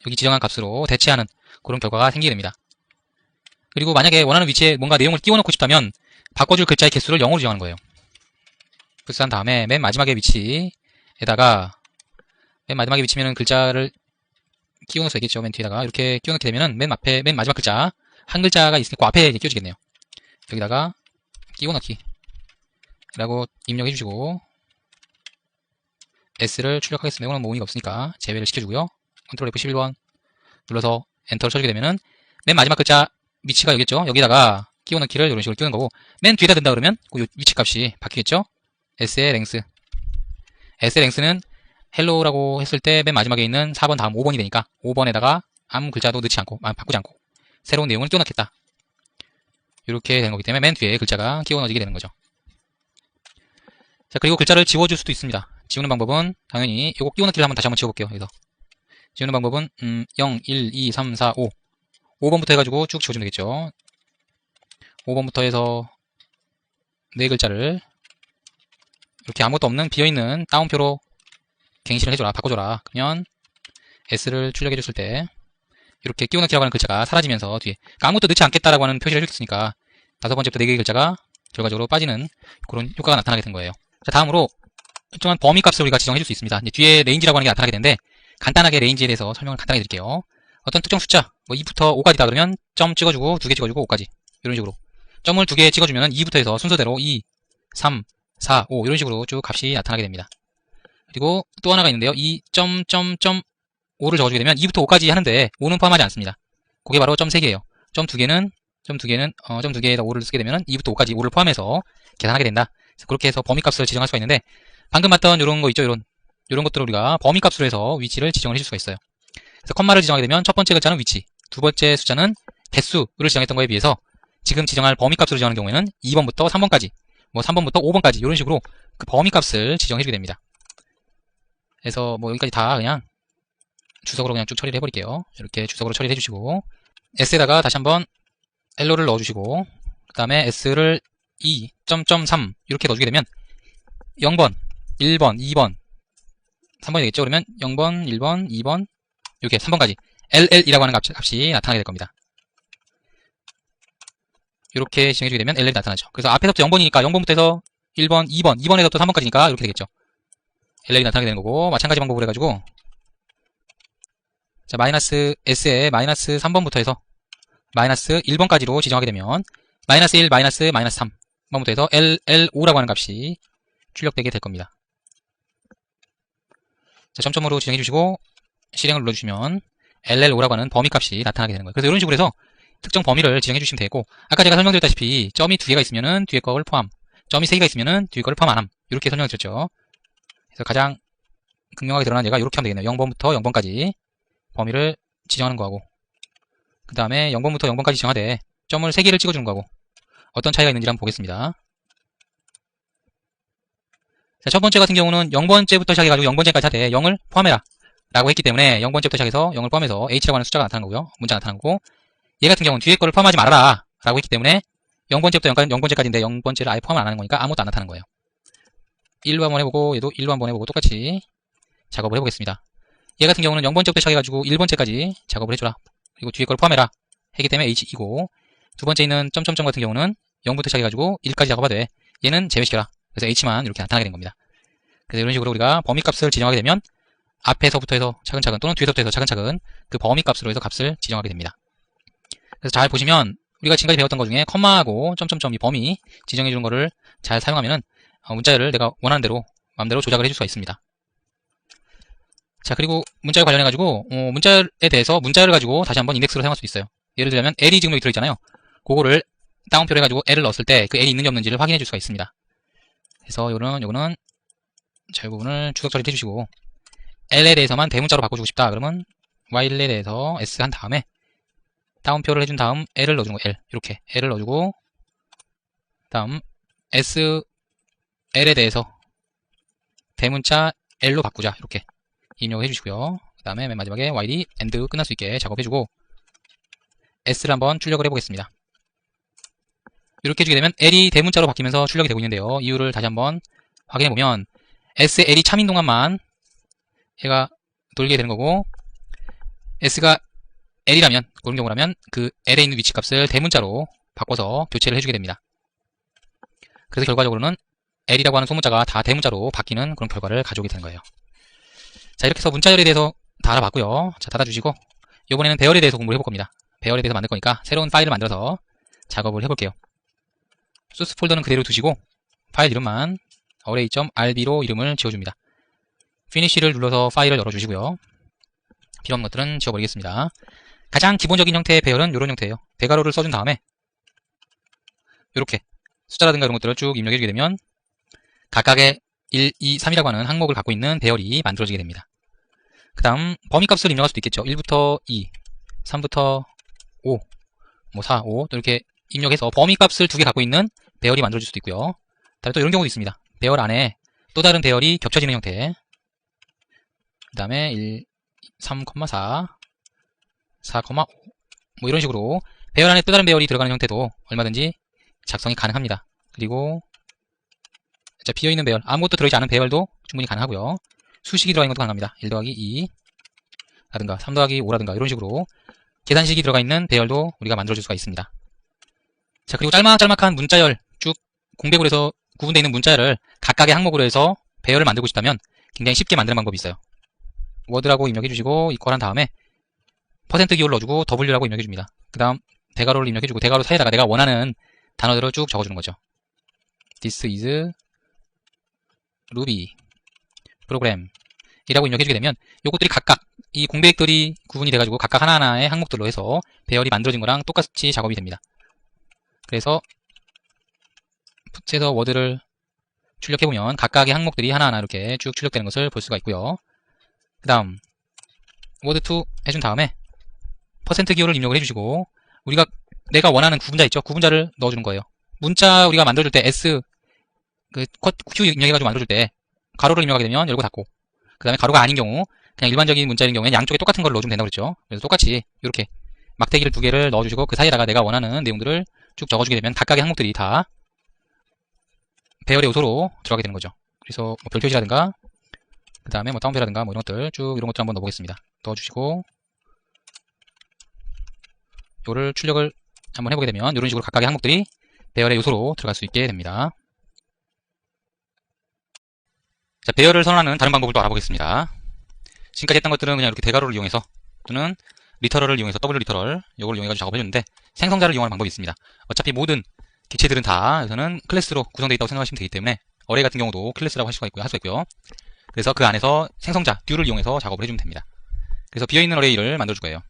여기 지정한 값으로 대체하는 그런 결과가 생기게 됩니다. 그리고 만약에 원하는 위치에 뭔가 내용을 띄워놓고 싶다면 바꿔줄 글자의 개수를 0으로 지정하는 거예요. 플스한 다음에 맨 마지막에 위치에다가 맨 마지막에 위치면은 글자를 끼워놓을 수 있겠죠. 맨 뒤에다가 이렇게 끼워놓게 되면은 맨 마지막 글자 한 글자가 있으니까 그 앞에 끼워지겠네요. 여기다가 끼워넣기 라고 입력해 주시고 S를 출력하겠습니다. 이거는 뭐 의미가 없으니까 제외를 시켜주고요. 컨트롤 F11번 눌러서 엔터를 쳐주게 되면은 맨 마지막 글자 위치가 여기겠죠. 여기다가 끼워넣기를 이런 식으로 끼우는 거고, 맨 뒤에다 든다 그러면 그 위치 값이 바뀌겠죠. S의 랭스는 헬로우라고 했을 때 맨 마지막에 있는 4번 다음 5번이 되니까 5번에다가 아무 글자도 넣지 않고, 바꾸지 않고 새로운 내용을 끼워넣겠다. 이렇게 되는 거기 때문에 맨 뒤에 글자가 끼워넣어지게 되는 거죠. 자, 그리고 글자를 지워줄 수도 있습니다. 지우는 방법은 당연히 요거 끼워넣기를 다시 한번 지워볼게요. 여기서 지우는 방법은 0, 1, 2, 3, 4, 5 5번부터 해가지고 쭉 지워주면 되겠죠. 5번부터 해서 네 글자를 이렇게 아무것도 없는 비어있는 따옴표로 갱신을 해줘라, 바꿔줘라. 그러면 S를 출력해줬을 때 이렇게 끼워넣기라고 하는 글자가 사라지면서 뒤에 그러니까 아무것도 넣지 않겠다라고 하는 표시를 해줬으니까 5번째부터 4개의 글자가 결과적으로 빠지는 그런 효과가 나타나게 된 거예요. 자, 다음으로 일정한 범위 값을 우리가 지정해줄 수 있습니다. 이제 뒤에 레인지라고 하는 게 나타나게 되는데 간단하게 레인지에 대해서 설명을 간단하게 드릴게요. 어떤 특정 숫자, 뭐 2부터 5까지다 그러면 점 찍어주고 2개 찍어주고 5까지 이런 식으로 점을 2개 찍어주면 2부터 해서 순서대로 2, 3, 4, 5 이런 식으로 쭉 값이 나타나게 됩니다. 그리고 또 하나가 있는데요. 이 점 5를 적어주게 되면 2부터 5까지 하는데 5는 포함하지 않습니다. 그게 바로 점 3개예요. 점 2개는 점 2개에다 5를 쓰게 되면 2부터 5까지 5를 포함해서 계산하게 된다. 그래서 그렇게 해서 범위값을 지정할 수가 있는데 방금 봤던 이런 거 있죠. 이런 것들을 우리가 범위값으로 해서 위치를 지정을 해줄 수가 있어요. 그래서 컴마를 지정하게 되면 첫 번째 글자는 위치, 두 번째 숫자는 개수를 지정했던 거에 비해서 지금 지정할 범위값으로 지정하는 경우에는 2번부터 3번까지, 뭐 3번부터 5번까지 이런 식으로 그 범위값을 지정해주게 됩니다. 그래서 뭐 여기까지 다 그냥 주석으로 그냥 쭉 처리를 해버릴게요. 이렇게 주석으로 처리를 해주시고 S에다가 다시 한번 L로를 넣어주시고 그 다음에 S를 2.3 이렇게 넣어주게 되면 0번, 1번, 2번, 3번이 되겠죠. 그러면 0번, 1번, 2번 이렇게 3번까지 LL이라고 하는 값이 나타나게 될 겁니다. 이렇게 지정해주게 되면 LL이 나타나죠. 그래서 앞에서부터 0번이니까 0번부터 해서 1번, 2번, 2번에서 또 3번까지니까 이렇게 되겠죠. LL이 나타나게 되는 거고 마찬가지 방법으로 해가지고 자, 마이너스 S에 마이너스 3번부터 해서 마이너스 1번까지로 지정하게 되면 마이너스 1, 마이너스 3번부터 해서 LL5라고 하는 값이 출력되게 될 겁니다. 자, 점점으로 지정해 주시고 실행을 눌러주시면 LL5라고 하는 범위값이 나타나게 되는 거예요. 그래서 이런 식으로 해서 특정 범위를 지정해 주시면 되고 아까 제가 설명드렸다시피 점이 2개가 있으면은 뒤에 거를 포함, 점이 3개가 있으면은 뒤에 거를 포함 안 함. 이렇게 설명을 드렸죠. 그래서 가장 극명하게 드러난 예가 이렇게 하면 되겠네요. 0번부터 0번까지 범위를 지정하는 거하고 그 다음에 0번부터 0번까지 지정하되 점을 3개를 찍어주는 거하고 어떤 차이가 있는지 한번 보겠습니다. 자, 첫 번째 같은 경우는 0번째부터 시작해가지고 0번째까지 하되 0을 포함해라 라고 했기 때문에 0번째부터 시작해서 0을 포함해서 H라고 하는 숫자가 나타나는 거고요. 문자가 나타나는 거고 얘 같은 경우는 뒤에 거를 포함하지 말아라 라고 했기 때문에 0번째부터 0번째까지인데 0번째를 아예 포함을 안 하는 거니까 아무것도 안 나타나는 거예요. 1로 한번 해보고 얘도 1로 한번 해보고 똑같이 작업을 해보겠습니다. 얘 같은 경우는 0번째부터 시작해가지고 1번째까지 작업을 해줘라. 그리고 뒤에 걸 포함해라. 했기 때문에 H2고 두 번째 있는 점점점 같은 경우는 0부터 시작해가지고 1까지 작업하되 돼. 얘는 제외시켜라. 그래서 H만 이렇게 나타나게 된 겁니다. 그래서 이런 식으로 우리가 범위값을 지정하게 되면 앞에서부터 해서 차근차근 또는 뒤에서부터 해서 차근차근 그 범위값으로 해서 값을 지정하게 됩니다. 그래서 잘 보시면 우리가 지금까지 배웠던 것 중에 컴마하고 점점점 이 범위 지정해주는 거를 잘 사용하면은 문자열을 내가 원하는 대로 마음대로 조작을 해줄 수가 있습니다. 자, 그리고 문자열 관련해가지고 문자열에 대해서 문자열을 가지고 다시 한번 인덱스로 사용할 수 있어요. 예를 들자면 L이 지금 여기 들어있잖아요. 그거를 다운표를 해가지고 L을 넣었을 때 그 L이 있는지 없는지를 확인해 줄 수가 있습니다. 그래서 요거는 자, 이 부분을 주석 처리를 해주시고 L에 대해서만 대문자로 바꿔주고 싶다. 그러면 Y에 대해서 S 한 다음에 다운표를 해준 다음 L을 넣어주는 거예요. L 이렇게 L을 넣어주고 다음 S L에 대해서 대문자 L로 바꾸자. 이렇게 입력을 해주시고요. 그 다음에 맨 마지막에 YD AND 끝날 수 있게 작업해주고 S를 한번 출력을 해보겠습니다. 이렇게 해주게 되면 L이 대문자로 바뀌면서 출력이 되고 있는데요. 이유를 다시 한번 확인해보면 S에 L이 참인 동안만 얘가 돌게 되는 거고 S가 L이라면 그런 경우라면 그 L에 있는 위치값을 대문자로 바꿔서 교체를 해주게 됩니다. 그래서 결과적으로는 L이라고 하는 소문자가 다 대문자로 바뀌는 그런 결과를 가져오게 되는 거예요. 자, 이렇게 해서 문자열에 대해서 다 알아봤고요. 자, 닫아주시고 이번에는 배열에 대해서 공부를 해볼 겁니다. 배열에 대해서 만들 거니까 새로운 파일을 만들어서 작업을 해볼게요. 소스 폴더는 그대로 두시고 파일 이름만 array.rb로 이름을 지어줍니다. 피니쉬를 눌러서 파일을 열어주시고요. 필요 없는 것들은 지워버리겠습니다. 가장 기본적인 형태의 배열은 이런 형태예요. 대괄호를 써준 다음에 이렇게 숫자라든가 이런 것들을 쭉 입력해주게 되면 각각의 1, 2, 3이라고 하는 항목을 갖고 있는 배열이 만들어지게 됩니다. 그 다음 범위값을 입력할 수도 있겠죠. 1부터 2, 3부터 5, 4, 5 또 이렇게 입력해서 범위값을 두 개 갖고 있는 배열이 만들어질 수도 있고요. 다음에 또 이런 경우도 있습니다. 배열 안에 또 다른 배열이 겹쳐지는 형태. 그 다음에 1, 3,4, 4,5 뭐 이런 식으로 배열 안에 또 다른 배열이 들어가는 형태도 얼마든지 작성이 가능합니다. 그리고 자, 비어있는 배열, 아무것도 들어있지 않은 배열도 충분히 가능하고요. 수식이 들어가 있는 것도 가능합니다. 1 더하기 2 라든가 3 더하기 5 라든가 이런 식으로 계산식이 들어가 있는 배열도 우리가 만들어줄 수가 있습니다. 자, 그리고 짤막짤막한 문자열, 쭉 공백으로 해서 구분되어 있는 문자열을 각각의 항목으로 해서 배열을 만들고 싶다면 굉장히 쉽게 만드는 방법이 있어요. 워드라고 입력해주시고 이퀄한 다음에 %기호를 넣어주고 W라고 입력해줍니다. 그 다음 대괄호를 입력해주고 대괄호 사이에다가 내가 원하는 단어들을 쭉 적어주는 거죠. This is Ruby 프로그램 이라고 입력해주게 되면 요것들이 각각 이 공백들이 구분이 돼가지고 각각 하나하나의 항목들로 해서 배열이 만들어진 거랑 똑같이 작업이 됩니다. 그래서 풋에서 워드를 출력해보면 각각의 항목들이 하나하나 이렇게 쭉 출력되는 것을 볼 수가 있고요. 그 다음 워드2 해준 다음에 %기호를 입력을 해주시고 내가 원하는 구분자 있죠? 구분자를 넣어주는 거예요. 문자 우리가 만들어줄 때 S Q 입력해가지고 만들어줄 때 가로를 입력하게 되면 열고 닫고 그 다음에 가로가 아닌 경우 그냥 일반적인 문자인 경우에는 양쪽에 똑같은 걸 넣어주면 된다고 그랬죠. 그래서 똑같이 이렇게 막대기를 두 개를 넣어주시고 그 사이에다가 내가 원하는 내용들을 쭉 적어주게 되면 각각의 항목들이 다 배열의 요소로 들어가게 되는 거죠. 그래서 뭐 별표시라든가 그 다음에 뭐 다운표라든가 뭐 이런 것들 쭉 이런 것들 한번 넣어보겠습니다. 넣어주시고 요를 출력을 한번 해보게 되면 이런 식으로 각각의 항목들이 배열의 요소로 들어갈 수 있게 됩니다. 자, 배열을 선언하는 다른 방법을 또 알아보겠습니다. 지금까지 했던 것들은 그냥 이렇게 대괄호를 이용해서 또는 리터럴을 이용해서 W 리터럴 요걸 이용해서 작업해줬는데 생성자를 이용하는 방법이 있습니다. 어차피 모든 객체들은 다 여기서는 클래스로 구성되어 있다고 생각하시면 되기 때문에 어레이 같은 경우도 클래스라고 할 수가 있고요. 그래서 그 안에서 생성자 듀를 이용해서 작업을 해주면 됩니다. 그래서 비어있는 어레이를 만들어줄 거예요.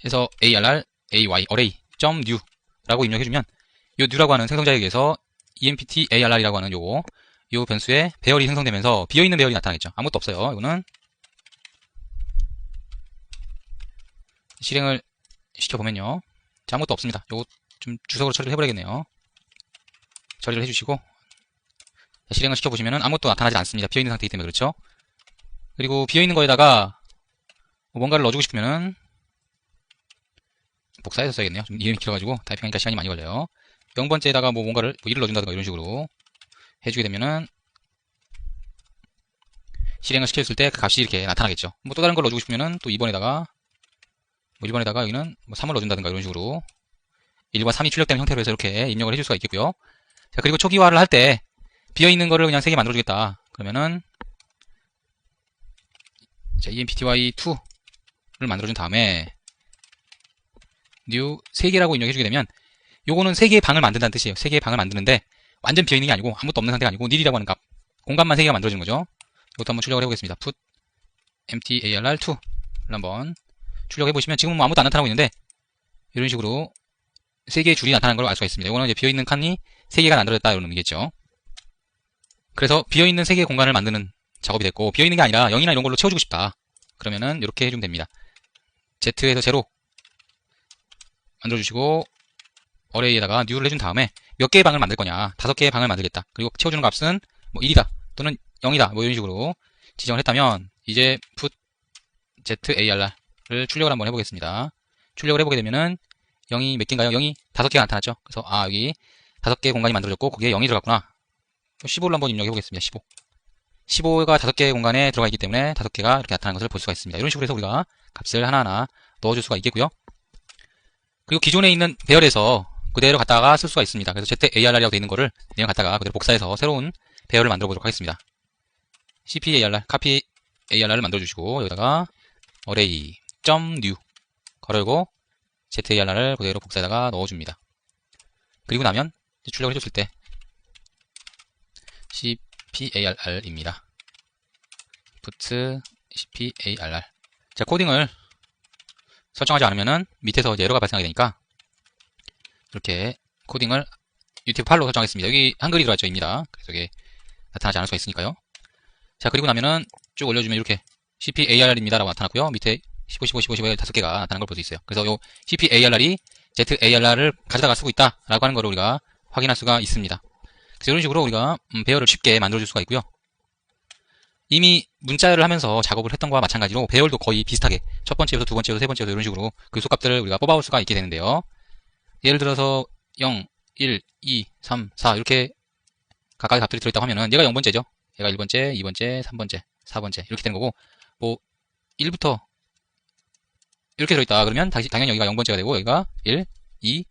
그래서 arr ay array.new 라고 입력해주면 요 new라고 하는 생성자에 의해서 empt arr이라고 하는 요 변수에 배열이 생성되면서 비어있는 배열이 나타나겠죠. 아무것도 없어요. 이거는 실행을 시켜보면요. 자, 아무것도 없습니다. 요거 좀 주석으로 처리를 해버리겠네요. 처리를 해주시고 실행을 시켜보시면은 아무것도 나타나지 않습니다. 비어있는 상태이기 때문에 그렇죠. 그리고 비어있는 거에다가 뭔가를 넣어주고 싶으면은 복사해서 써야겠네요. 좀 이름이 길어가지고 타이핑하니까 시간이 많이 걸려요. 0번째에다가 뭐 뭔가를 뭐 1을 넣어준다든가 이런 식으로 해주게 되면은 실행을 시켰을 때 그 값이 이렇게 나타나겠죠. 뭐 또 다른 걸 넣어주고 싶으면은 또 2번에다가 뭐 1번에다가 여기는 뭐 3을 넣어준다든가 이런 식으로 1과 3이 출력되는 형태로 해서 이렇게 입력을 해줄 수가 있겠고요. 자, 그리고 초기화를 할 때 비어있는 거를 그냥 3개 만들어주겠다. 그러면은 자, empty2를 만들어준 다음에 new 3개라고 입력해주게 되면 요거는 3개의 방을 만든다는 뜻이에요. 3개의 방을 만드는데 완전 비어있는 게 아니고 아무것도 없는 상태가 아니고 nil이라고 하는 값 공간만 3개가 만들어지는 거죠. 이것도 한번 출력을 해보겠습니다. put empty arr2를 한번 출력해보시면 지금은 뭐 아무것도 안 나타나고 있는데 이런 식으로 3개의 줄이 나타나는 걸 알 수가 있습니다. 이거는 이제 비어있는 칸이 3개가 만들어졌다 이런 의미겠죠. 그래서 비어있는 3개의 공간을 만드는 작업이 됐고 비어있는 게 아니라 0이나 이런 걸로 채워주고 싶다. 그러면은 이렇게 해주면 됩니다. Z에서 0 만들어주시고 어레이에다가 new를 해준 다음에 몇 개의 방을 만들 거냐 5개의 방을 만들겠다. 그리고 채워주는 값은 뭐 1이다 또는 0이다 뭐 이런 식으로 지정을 했다면 이제 put zar를 출력을 한번 해보겠습니다. 출력을 해보게 되면은 0이 몇 개인가요? 0이 5개가 나타났죠. 그래서 여기 5개의 공간이 만들어졌고 거기에 0이 들어갔구나. 15를 한번 입력해 보겠습니다. 15가 5개의 공간에 들어가 있기 때문에 5개가 이렇게 나타나는 것을 볼 수가 있습니다. 이런 식으로 해서 우리가 값을 하나하나 넣어줄 수가 있겠고요. 그리고 기존에 있는 배열에서 그대로 갖다가 쓸 수가 있습니다. 그래서 ZARR이라고 되어 있는 거를 그냥 갖다가 그대로 복사해서 새로운 배열을 만들어 보도록 하겠습니다. CPARR, copy ARR을 만들어 주시고 여기다가 array.new 걸고 ZARR을 그대로 복사에다가 넣어줍니다. 그리고 나면 출력을 해줬을 때 CPARR입니다. put CPARR. 자, 코딩을 설정하지 않으면은 밑에서 이제 에러가 발생하게 되니까 이렇게 코딩을 UTF-8로 설정하겠습니다. 여기 한글이 들어갔죠, 입니다. 그래서 이게 나타나지 않을 수가 있으니까요. 자, 그리고 나면은 쭉 올려주면 이렇게 CPARR입니다 라고 나타났고요. 밑에 15, 15, 15, 15에 5개가 나타난 걸 볼 수 있어요. 그래서 요 CPARR이 ZARR을 가져다가 쓰고 있다 라고 하는 걸 우리가 확인할 수가 있습니다. 그래서 이런 식으로 우리가 배열을 쉽게 만들어줄 수가 있고요. 이미 문자를 하면서 작업을 했던 거와 마찬가지로 배열도 거의 비슷하게 첫 번째부터 두 번째부터 세 번째부터 이런 식으로 그 소값들을 우리가 뽑아올 수가 있게 되는데요. 예를 들어서 0, 1, 2, 3, 4 이렇게 각각의 값들이 들어있다고 하면은 얘가 0번째죠. 얘가 1번째, 2번째, 3번째, 4번째 이렇게 되는 거고 뭐 1부터 이렇게 들어있다 그러면 당연히 여기가 0번째가 되고 여기가 1, 2,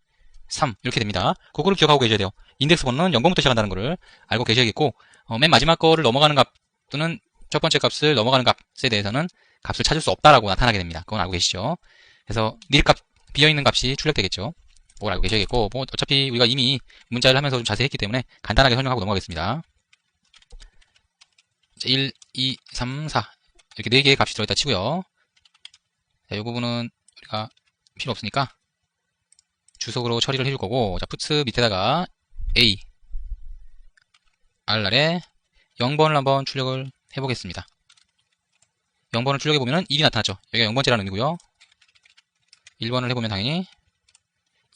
3 이렇게 됩니다. 그거를 기억하고 계셔야 돼요. 인덱스 번호는 0번부터 시작한다는 거를 알고 계셔야겠고 맨 마지막 거를 넘어가는 값 또는 첫 번째 값을 넘어가는 값에 대해서는 값을 찾을 수 없다라고 나타나게 됩니다. 그건 알고 계시죠? 그래서 nil 값 비어있는 값이 출력되겠죠. 그걸 알고 계셔야겠고 뭐 어차피 우리가 이미 문자를 하면서 좀 자세히 했기 때문에 간단하게 설명하고 넘어가겠습니다. 1, 2, 3, 4 이렇게 4개의 값이 들어있다 치고요. 자, 이 부분은 우리가 필요 없으니까 주석으로 처리를 해줄 거고 자, puts 밑에다가 a r날에 0번을 한번 출력을 해보겠습니다. 0번을 출력해보면 1이 나타났죠. 여기가 0번째라는 의미고요. 1번을 해보면 당연히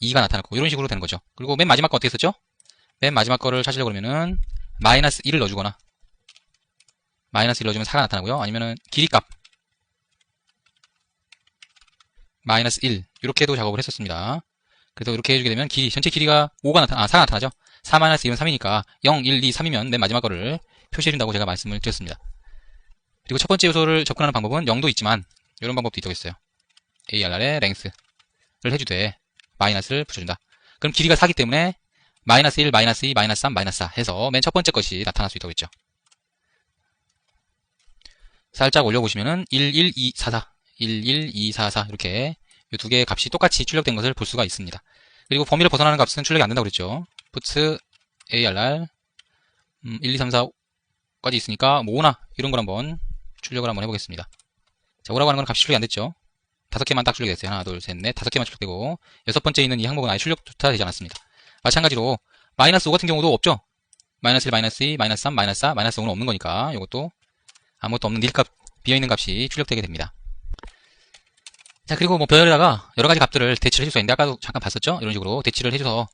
2가 나타났고 이런 식으로 되는 거죠. 그리고 맨 마지막 거 어떻게 썼죠? 맨 마지막 거를 찾으려고 그러면은 마이너스 1을 넣어주거나 마이너스 1 넣어주면 4가 나타나고요. 아니면은 길이값 마이너스 1 이렇게도 작업을 했었습니다. 그래서 이렇게 해주게 되면 전체 길이가 4가 나타나죠. 4 마이너스 1은 3이니까 0, 1, 2, 3이면 맨 마지막 거를 표시해준다고 제가 말씀을 드렸습니다. 그리고 첫 번째 요소를 접근하는 방법은 0도 있지만 이런 방법도 있겠어요. ARR에 length를 해주되 마이너스를 붙여준다. 그럼 길이가 4기 때문에 마이너스 1, 마이너스 2, 마이너스 3, 마이너스 4 해서 맨 첫 번째 것이 나타날 수 있다고 했죠. 살짝 올려보시면은 1, 1, 2, 4, 4 1, 1, 2, 4, 4 이렇게 이 두 개의 값이 똑같이 출력된 것을 볼 수가 있습니다. 그리고 범위를 벗어나는 값은 출력이 안 된다고 그랬죠. puts ARR 1, 2, 3, 4까지 있으니까 뭐 5나 이런 걸 한번 출력을 한번 해보겠습니다. 자, 5라고 하는 건 값이 출력이 안 됐죠. 5개만 딱 출력이 됐어요. 하나, 둘, 셋, 넷, 5개만 출력되고 여섯 번째 있는 이 항목은 아예 출력조차 되지 않았습니다. 마찬가지로 마이너스 5 같은 경우도 없죠. 마이너스 1, 마이너스 2, 마이너스 3, 마이너스 4, 마이너스 5는 없는 거니까 이것도 아무것도 없는 nil 값, 비어있는 값이 출력되게 됩니다. 자, 그리고 뭐 배열에다가 여러 가지 값들을 대치를 해줄 수가 있는데 아까도 잠깐 봤었죠? 이런 식으로 대치를 해줘서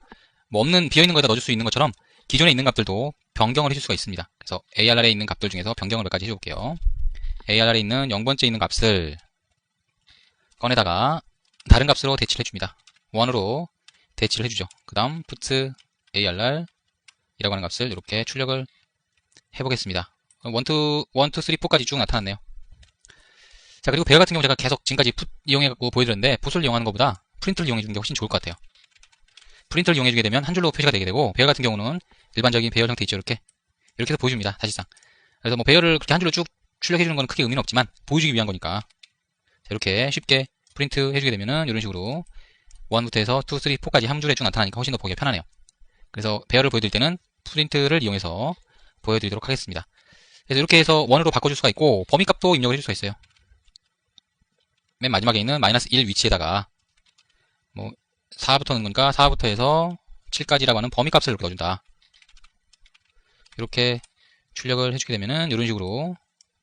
뭐 없는 비어있는 거에다 넣어줄 수 있는 것처럼 기존에 있는 값들도 변경을 해줄 수가 있습니다. 그래서 ARR에 있는 값들 중에서 변경을 몇 가지 해볼게요. ARR에 있는 0번째 있는 값을 꺼내다가 다른 값으로 대치를 해줍니다. 1으로 대치를 해주죠. 그 다음 put ARR 이라고 하는 값을 이렇게 출력을 해보겠습니다. 1, 2, 3, 4까지 쭉 나타났네요. 자, 그리고 배열 같은 경우 제가 계속 지금까지 put 이용해갖고 보여드렸는데 put을 이용하는 것보다 print를 이용해주는 게 훨씬 좋을 것 같아요. print를 이용해주게 되면 한 줄로 표시가 되게 되고, 배열 같은 경우는 일반적인 배열 형태 있죠. 이렇게 해서 보여줍니다. 사실상. 그래서 뭐 배열을 그렇게 한 줄로 쭉 출력해주는 건 크게 의미는 없지만 보여주기 위한 거니까, 자, 이렇게 쉽게 프린트 해주게 되면은 이런 식으로 1부터 해서 2, 3, 4까지 한 줄에 쭉 나타나니까 훨씬 더 보기가 편하네요. 그래서 배열을 보여드릴 때는 프린트를 이용해서 보여드리도록 하겠습니다. 그래서 이렇게 해서 원으로 바꿔줄 수가 있고, 범위값도 입력을 해줄 수가 있어요. 맨 마지막에 있는 -1 위치에다가 뭐 4부터 넣는 거니까 4부터 해서 7까지라고 하는 범위값을 이렇게 넣어준다. 이렇게 출력을 해주게 되면은 이런 식으로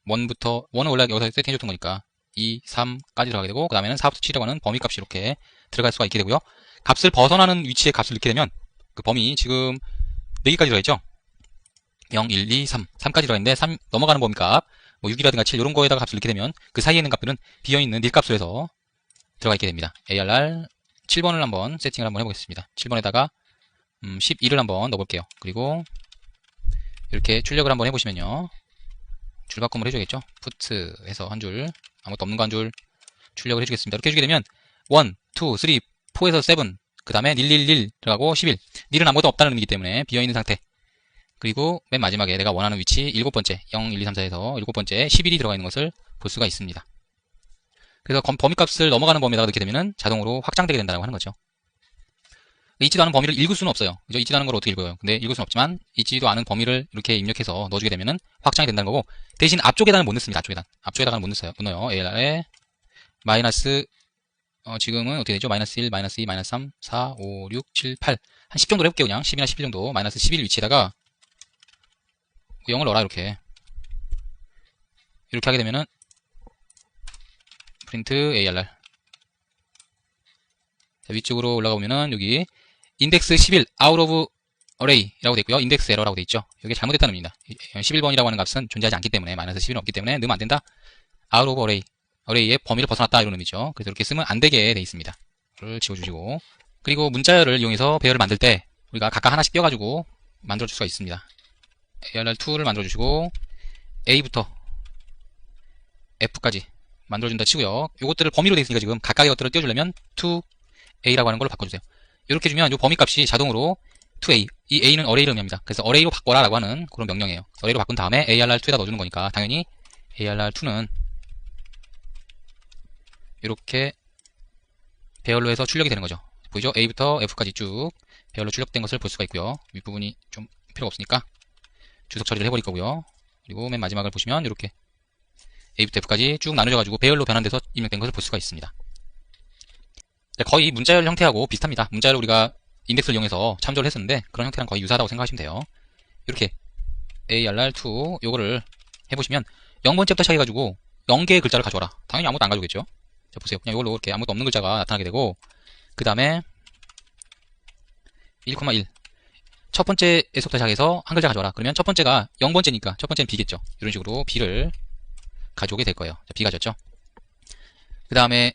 1부터 1은 원래 여기서 세팅해줬던 거니까 2, 3까지 들어가게 되고, 그 다음에는 4부터 7이라고 하는 범위값이 이렇게 들어갈 수가 있게 되고요. 값을 벗어나는 위치에 값을 넣게 되면 그 범위 지금 4개까지 들어있죠? 0, 1, 2, 3, 3까지 들어있는데 3 넘어가는 범위값 뭐 6이라든가 7 이런 거에다가 값을 넣게 되면 그 사이에 있는 값들은 비어있는 닐 값으로 해서 들어가 있게 됩니다. ARR 7번을 한번 세팅을 한번 해보겠습니다. 7번에다가 11을 한번 넣어볼게요. 그리고 이렇게 출력을 한번 해보시면요, 줄바꿈을 해줘야겠죠? put 해서 한 줄, 아무것도 없는 거 한 줄 출력을 해주겠습니다. 이렇게 해주게 되면 1, 2, 3, 4에서 7, 그 다음에 111 들어가고 11. 닐은 아무것도 없다는 의미이기 때문에 비어있는 상태. 그리고 맨 마지막에 내가 원하는 위치 7번째 0, 1, 2, 3, 4에서 7번째 11이 들어가 있는 것을 볼 수가 있습니다. 그래서 범위값을 넘어가는 범위에다가 넣게 되면 자동으로 확장되게 된다고 하는 거죠. 있지도 않은 범위를 읽을 수는 없어요. 그죠? 있지도 않은 걸 어떻게 읽어요? 근데 읽을 수는 없지만 있지도 않은 범위를 이렇게 입력해서 넣어주게 되면은 확장이 된다는 거고, 대신 앞쪽에다는 못 넣습니다. 앞쪽에다가는 못 넣어요. ARR에 마이너스 지금은 어떻게 되죠? -1, -2, -3, 4, 5, 6, 7, 8 한 10 정도로 해볼게요. 그냥 10이나 11 정도. -11 위치에다가 0을 넣어라. 이렇게 하게 되면은 print ARR, 자, 위쪽으로 올라가 보면은 여기 index 11 out of array 라고 되어 있고요. index error라고 되어 있죠. 이게 잘못됐다는 의미입니다. 11번이라고 하는 값은 존재하지 않기 때문에, -11은 없기 때문에 넣으면 안 된다. out of array의 범위를 벗어났다, 이런 의미죠. 그래서 이렇게 쓰면 안 되게 되어 있습니다. 이를 지워주시고, 그리고 문자열을 이용해서 배열을 만들 때 우리가 각각 하나씩 띄워가지고 만들어줄 수가 있습니다. ARR2를 만들어주시고 A부터 F까지 만들어준다 치고요. 요것들을 범위로 되어 있으니까 지금 각각의 것들을 띄워주려면 toA라고 하는 걸로 바꿔주세요. 이렇게 해주면 요 범위값이 자동으로 toA, 이 A는 array를 의미합니다. 그래서 array로 바꿔라 라고 하는 그런 명령이에요. array로 바꾼 다음에 ARR2에다 넣어주는 거니까 당연히 ARR2는 이렇게 배열로 해서 출력이 되는 거죠. 보이죠? A부터 F까지 쭉 배열로 출력된 것을 볼 수가 있고요. 윗부분이 좀 필요가 없으니까 주석 처리를 해버릴 거고요. 그리고 맨 마지막을 보시면 이렇게 A부터 F까지 쭉 나눠져가지고 배열로 변환돼서 입력된 것을 볼 수가 있습니다. 거의 문자열 형태하고 비슷합니다. 문자열 우리가 인덱스를 이용해서 참조를 했었는데 그런 형태랑 거의 유사하다고 생각하시면 돼요. 이렇게 ARR2 요거를 해보시면 0번째부터 시작해가지고 0개의 글자를 가져와라. 당연히 아무것도 안 가져오겠죠. 자, 보세요. 그냥 이걸로 이렇게 아무것도 없는 글자가 나타나게 되고, 그 다음에 1,1 첫 번째에서부터 시작해서 한 글자 가져와라. 그러면 첫 번째가 0번째니까 첫 번째는 B겠죠. 이런 식으로 B를 가져오게 될 거예요. 자, B 가졌죠. 그 다음에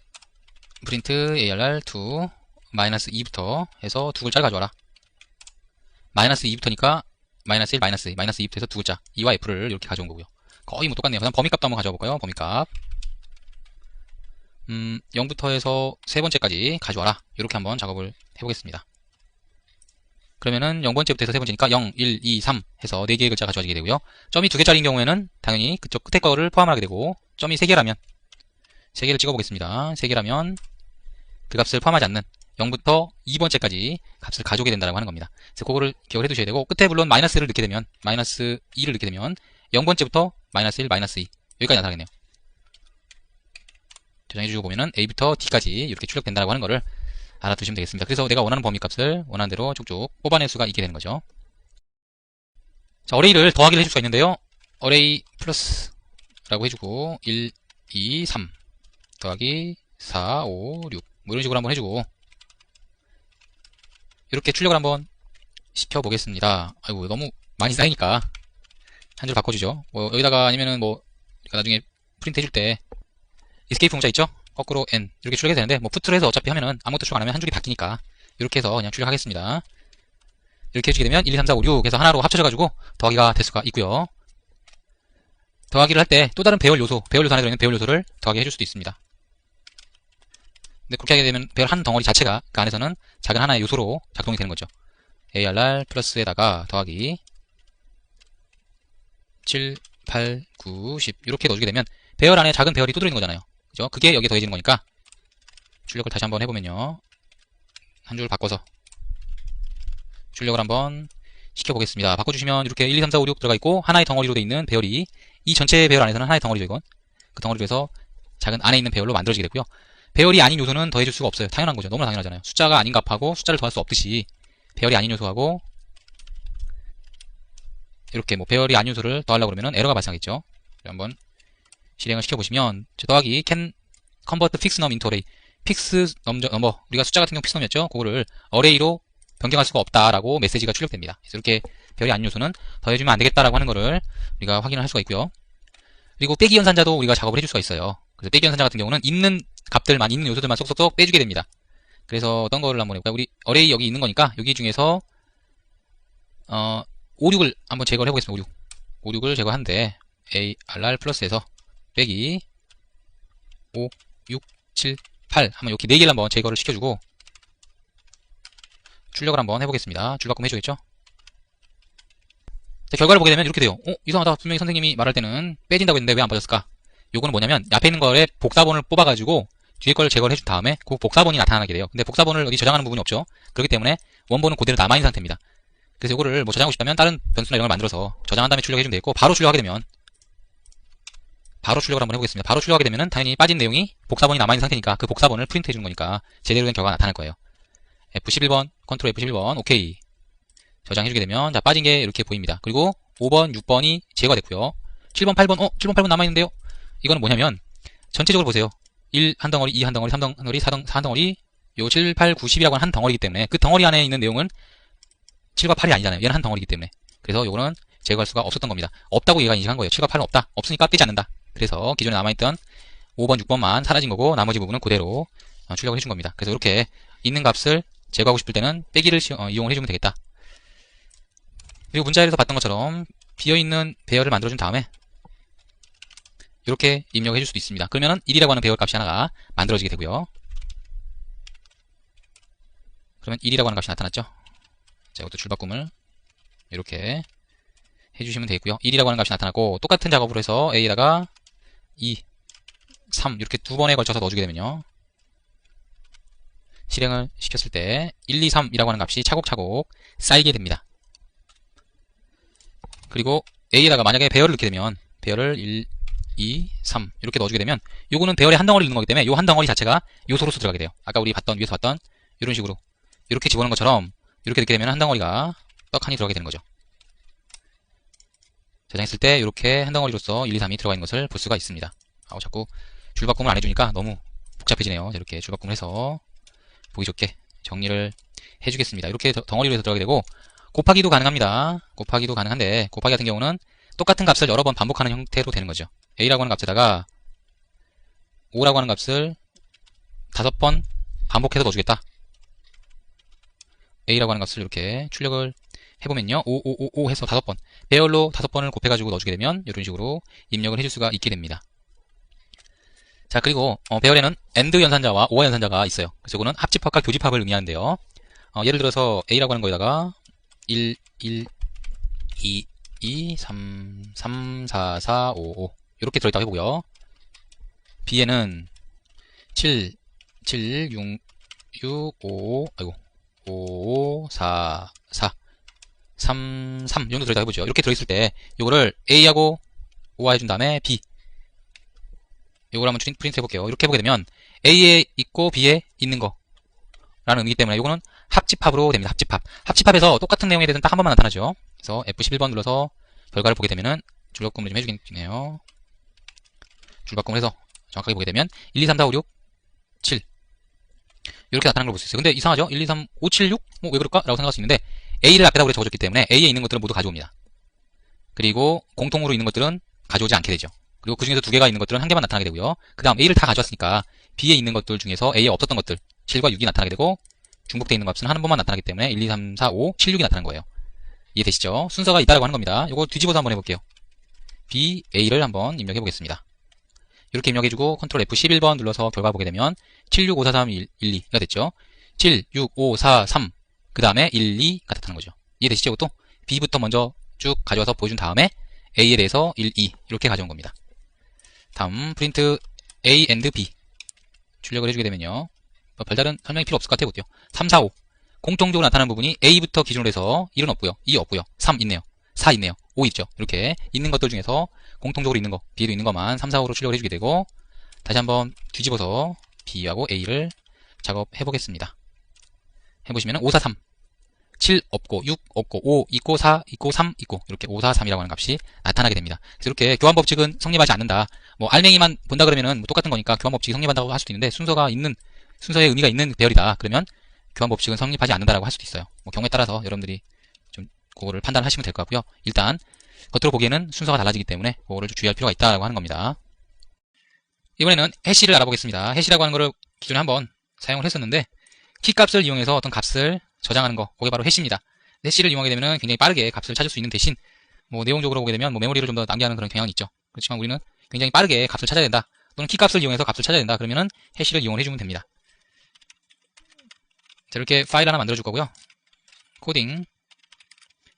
print ARR2 -2부터 해서 두 글자를 가져와라. -2부터니까 -1, -2, -2부터 해서 두 글자 2와 F를 이렇게 가져온 거고요. 거의 뭐 똑같네요. 그다음 범위값도 한번 가져와 볼까요? 범위값 0부터 해서 세 번째까지 가져와라. 이렇게 한번 작업을 해보겠습니다. 그러면은 0번째부터 해서 세 번째니까 0, 1, 2, 3 해서 4개의 글자가 가져와지게 되고요. 점이 2개짜리인 경우에는 당연히 그쪽 끝에 거를 포함하게 되고, 점이 3개라면 3개를 찍어보겠습니다. 3개라면 그 값을 포함하지 않는 0부터 2번째까지 값을 가져오게 된다고 하는 겁니다. 그래서 그거를 기억을 해두셔야 되고, 끝에 물론 마이너스를 넣게 되면, -2를 넣게 되면 0번째부터 -1, -2 여기까지 나타나겠네요. 저장해주시고 보면은 A부터 D까지 이렇게 출력된다고 하는 거를 알아두시면 되겠습니다. 그래서 내가 원하는 범위값을 원하는 대로 쭉쭉 뽑아낼 수가 있게 되는 거죠. 자, 어레이를 더하기를 해줄 수가 있는데요. 어레이 플러스라고 해주고 1, 2, 3 더하기 4, 5, 6 뭐 이런 식으로 한번 해주고 이렇게 출력을 한번 시켜보겠습니다. 아이고 너무 많이 쌓이니까 한 줄 바꿔주죠. 뭐 여기다가 아니면은 뭐 나중에 프린트 해줄 때 escape 문자 있죠? 거꾸로 n 이렇게 출력해도 되는데 뭐 put로 해서 어차피 하면은 아무것도 출력 안 하면 한 줄이 바뀌니까 이렇게 해서 그냥 출력하겠습니다. 이렇게 해주게 되면 1, 2, 3, 4, 5, 6 해서 하나로 합쳐져가지고 더하기가 될 수가 있고요. 더하기를 할 때 또 다른 배열 요소 안에 들어있는 배열 요소를 더하기 해줄 수도 있습니다. 근데 그렇게 하게 되면 배열 한 덩어리 자체가 그 안에서는 작은 하나의 요소로 작동이 되는 거죠. ARR 플러스에다가 더하기 7, 8, 9, 10 이렇게 넣어주게 되면 배열 안에 작은 배열이 또 들어있는 거잖아요. 그죠? 그게 여기에 더해지는 거니까 출력을 다시 한번 해보면요. 한 줄 바꿔서 출력을 한번 시켜보겠습니다. 바꿔주시면 이렇게 1, 2, 3, 4, 5, 6 들어가 있고 하나의 덩어리로 되어 있는 배열이 이 전체 배열 안에서는 하나의 덩어리죠. 이건 그 덩어리로 해서 작은 안에 있는 배열로 만들어지게 되고요. 배열이 아닌 요소는 더해줄 수가 없어요. 당연한 거죠. 너무나 당연하잖아요. 숫자가 아닌 값하고 숫자를 더할 수 없듯이 배열이 아닌 요소하고 이렇게 뭐 배열이 아닌 요소를 더하려고 그러면 에러가 발생하겠죠. 한번 실행을 시켜보시면 더하기 can convert fixed num into array. fix number 우리가 숫자 같은 경우 fix num이었죠. 그거를 array로 변경할 수가 없다라고 메시지가 출력됩니다. 그래서 이렇게 배열이 아닌 요소는 더해주면 안 되겠다라고 하는 거를 우리가 확인을 할 수가 있고요. 그리고 빼기 연산자도 우리가 작업을 해줄 수가 있어요. 그래서 빼기 연산자 같은 경우는 있는 값들만, 있는 요소들만 쏙쏙쏙 빼주게 됩니다. 그래서 어떤 거를 한번 해볼까요? 우리 array 여기 있는 거니까 여기 중에서 5, 6을 한번 제거를 해보겠습니다. 5, 6을 제거하는데 ARR 플러스에서 빼기 5, 6, 7, 8 한번 이렇게 4개를 한번 제거를 시켜주고 출력을 한번 해보겠습니다. 줄바꿈 해주겠죠? 자, 결과를 보게 되면 이렇게 돼요. 이상하다. 분명히 선생님이 말할 때는 빼진다고 했는데 왜 안 빠졌을까? 요거는 뭐냐면 앞에 있는 거에 복사본을 뽑아가지고 뒤에 걸 제거를 해준 다음에 그 복사본이 나타나게 돼요. 근데 복사본을 어디 저장하는 부분이 없죠. 그렇기 때문에 원본은 그대로 남아있는 상태입니다. 그래서 요거를 뭐 저장하고 싶다면 다른 변수나 이런 걸 만들어서 저장한 다음에 출력해주면 되겠고 바로 출력하게 되면 바로 출력을 한번 해보겠습니다. 바로 출력하게 되면은 당연히 빠진 내용이 복사본이 남아있는 상태니까 그 복사본을 프린트 해주는 거니까 제대로 된 결과가 나타날 거예요. F11번, 컨트롤 F11번, 오케이. 저장해주게 되면, 자, 빠진 게 이렇게 보입니다. 그리고 5번, 6번이 제거가 됐고요. 7번, 8번, 7번, 8번 남아있는데요? 이거는 뭐냐면, 전체적으로 보세요. 1 한 덩어리, 2 한 덩어리, 3 덩어리, 4 한 덩어리, 요 7, 8, 9, 10이라고 하는 한 덩어리이기 때문에, 그 덩어리 안에 있는 내용은 7과 8이 아니잖아요. 얘는 한 덩어리이기 때문에. 그래서 요거는 제거할 수가 없었던 겁니다. 없다고 얘가 인식한 거예요. 7과 8은 없다. 없으니까 빼지 않는다. 그래서 기존에 남아있던 5번, 6번만 사라진 거고, 나머지 부분은 그대로 출력을 해준 겁니다. 그래서 이렇게 있는 값을 제거하고 싶을 때는 빼기를 이용을 해주면 되겠다. 그리고 문자에서 봤던 것처럼 비어있는 배열을 만들어준 다음에 이렇게 입력을 해줄 수도 있습니다. 그러면은 1이라고 하는 배열 값이 하나가 만들어지게 되고요. 그러면 1이라고 하는 값이 나타났죠. 자, 이것도 줄바꿈을 이렇게 해주시면 되겠고요. 1이라고 하는 값이 나타나고 똑같은 작업으로 해서 A에다가 2, 3 이렇게 두 번에 걸쳐서 넣어주게 되면요. 실행을 시켰을 때 1, 2, 3이라고 하는 값이 차곡차곡 쌓이게 됩니다. 그리고 A에다가 만약에 배열을 넣게 되면 배열을 1, 2, 3 이렇게 넣어주게 되면 요거는 배열의 한 덩어리를 넣는 거기 때문에 요 한 덩어리 자체가 요소로서 들어가게 돼요. 아까 우리 위에서 봤던 이런 식으로 이렇게 집어넣은 것처럼 이렇게 넣게 되면 한 덩어리가 떡하니 들어가게 되는 거죠. 저장했을 때 이렇게 한 덩어리로서 1, 2, 3이 들어가 있는 것을 볼 수가 있습니다. 자꾸 줄바꿈을 안 해주니까 너무 복잡해지네요. 이렇게 줄바꿈을 해서 보기 좋게 정리를 해주겠습니다. 이렇게 덩어리로 해서 들어가게 되고 곱하기도 가능합니다. 곱하기도 가능한데 곱하기 같은 경우는 똑같은 값을 여러 번 반복하는 형태로 되는 거죠. A라고 하는 값에다가 5라고 하는 값을 5번 반복해서 넣어주겠다. A라고 하는 값을 이렇게 출력을 해보면요. 5, 5, 5, 5 해서 5번 배열로 5번을 곱해가지고 넣어주게 되면 이런 식으로 입력을 해줄 수가 있게 됩니다. 자, 그리고 배열에는 AND 연산자와 OR 연산자가 있어요. 그래서 이거는 합집합과 교집합을 의미하는데요. 예를 들어서 A라고 하는 거에다가 1, 1, 2, 2, 3, 3, 4, 4, 5, 5 이렇게 들어있다고 해보고요. B에는 7, 7, 6, 6, 5, 아이고 5, 4, 4, 3, 3 이 정도 들어있다고 해보죠. 이렇게 들어있을 때 이거를 A하고 OR 해준 다음에 B 이걸 한번 프린트 해볼게요. 이렇게 해보게 되면 A에 있고 B에 있는 거 라는 의미이기 때문에 이거는 합집합으로 됩니다. 합집합. 합집합에서 똑같은 내용에 대해서는 딱 한 번만 나타나죠. 그래서 F11번 눌러서 결과를 보게 되면은 줄바꿈을 좀 해주겠네요. 줄바꿈을 해서 정확하게 보게 되면 1, 2, 3, 4, 5, 6, 7 이렇게 나타나는 걸 볼 수 있어요. 근데 이상하죠? 1, 2, 3, 5, 7, 6? 뭐 왜 그럴까? 라고 생각할 수 있는데 A를 앞에다 그래 적어줬기 때문에 A에 있는 것들은 모두 가져옵니다. 그리고 공통으로 있는 것들은 가져오지 않게 되죠. 그리고 그 중에서 두 개가 있는 것들은 한 개만 나타나게 되고요. 그 다음 A를 다 가져왔으니까 B에 있는 것들 중에서 A에 없었던 것들 7과 6이 나타나게 되고 중복되어 있는 값은 한 번만 나타나기 때문에 1, 2, 3, 4, 5, 7, 6이 나타난 거예요. 이해되시죠? 순서가 있다라고 하는 겁니다. 이거 뒤집어서 한번 해볼게요. B, A를 한번 입력해 보겠습니다. 이렇게 입력해주고 컨트롤 F11번 눌러서 결과 보게 되면 7, 6, 5, 4, 3, 1, 2가 됐죠. 7, 6, 5, 4, 3, 그 다음에 1, 2가 나타난 거죠. 이해되시죠? 이것도 B부터 먼저 쭉 가져와서 보여준 다음에 A에 대해서 1, 2 이렇게 가져온 겁니다. 다음 프린트 A and B 출력을 해주게 되면요. 별다른 설명이 필요 없을 것 같아요. 이것도요. 3, 4, 5 공통적으로 나타나는 부분이 A부터 기준으로 해서 1은 없고요. 2 없고요. 3 있네요. 4 있네요. 5 있죠. 이렇게 있는 것들 중에서 공통적으로 있는 거, B에도 있는 것만 3, 4, 5로 출력을 해주게 되고 다시 한번 뒤집어서 B하고 A를 작업해 보겠습니다. 해보시면 5, 4, 3 7 없고 6 없고 5 있고 4 있고 3 있고 이렇게 5, 4, 3이라고 하는 값이 나타나게 됩니다. 그래서 이렇게 교환법칙은 성립하지 않는다. 뭐 알맹이만 본다 그러면은 뭐 똑같은 거니까 교환법칙이 성립한다고 할 수도 있는데 순서에 의미가 있는 배열이다. 그러면 교환법칙은 성립하지 않는다라고 할 수도 있어요. 뭐 경우에 따라서 여러분들이 좀 그거를 판단하시면 될 것 같고요. 일단 겉으로 보기에는 순서가 달라지기 때문에 그거를 좀 주의할 필요가 있다라고 하는 겁니다. 이번에는 해시를 알아보겠습니다. 해시라고 하는 거를 기존에 한번 사용을 했었는데 키값을 이용해서 어떤 값을 저장하는 거, 그게 바로 해시입니다. 해시를 이용하게 되면 굉장히 빠르게 값을 찾을 수 있는 대신 뭐 내용적으로 보게 되면 뭐 메모리를 좀 더 낭비하는 그런 경향이 있죠. 그렇지만 우리는 굉장히 빠르게 값을 찾아야 된다. 또는 키값을 이용해서 값을 찾아야 된다. 그러면은 해시를 이용을 해주면 됩니다. 자, 이렇게 파일 하나 만들어 줄 거고요. 코딩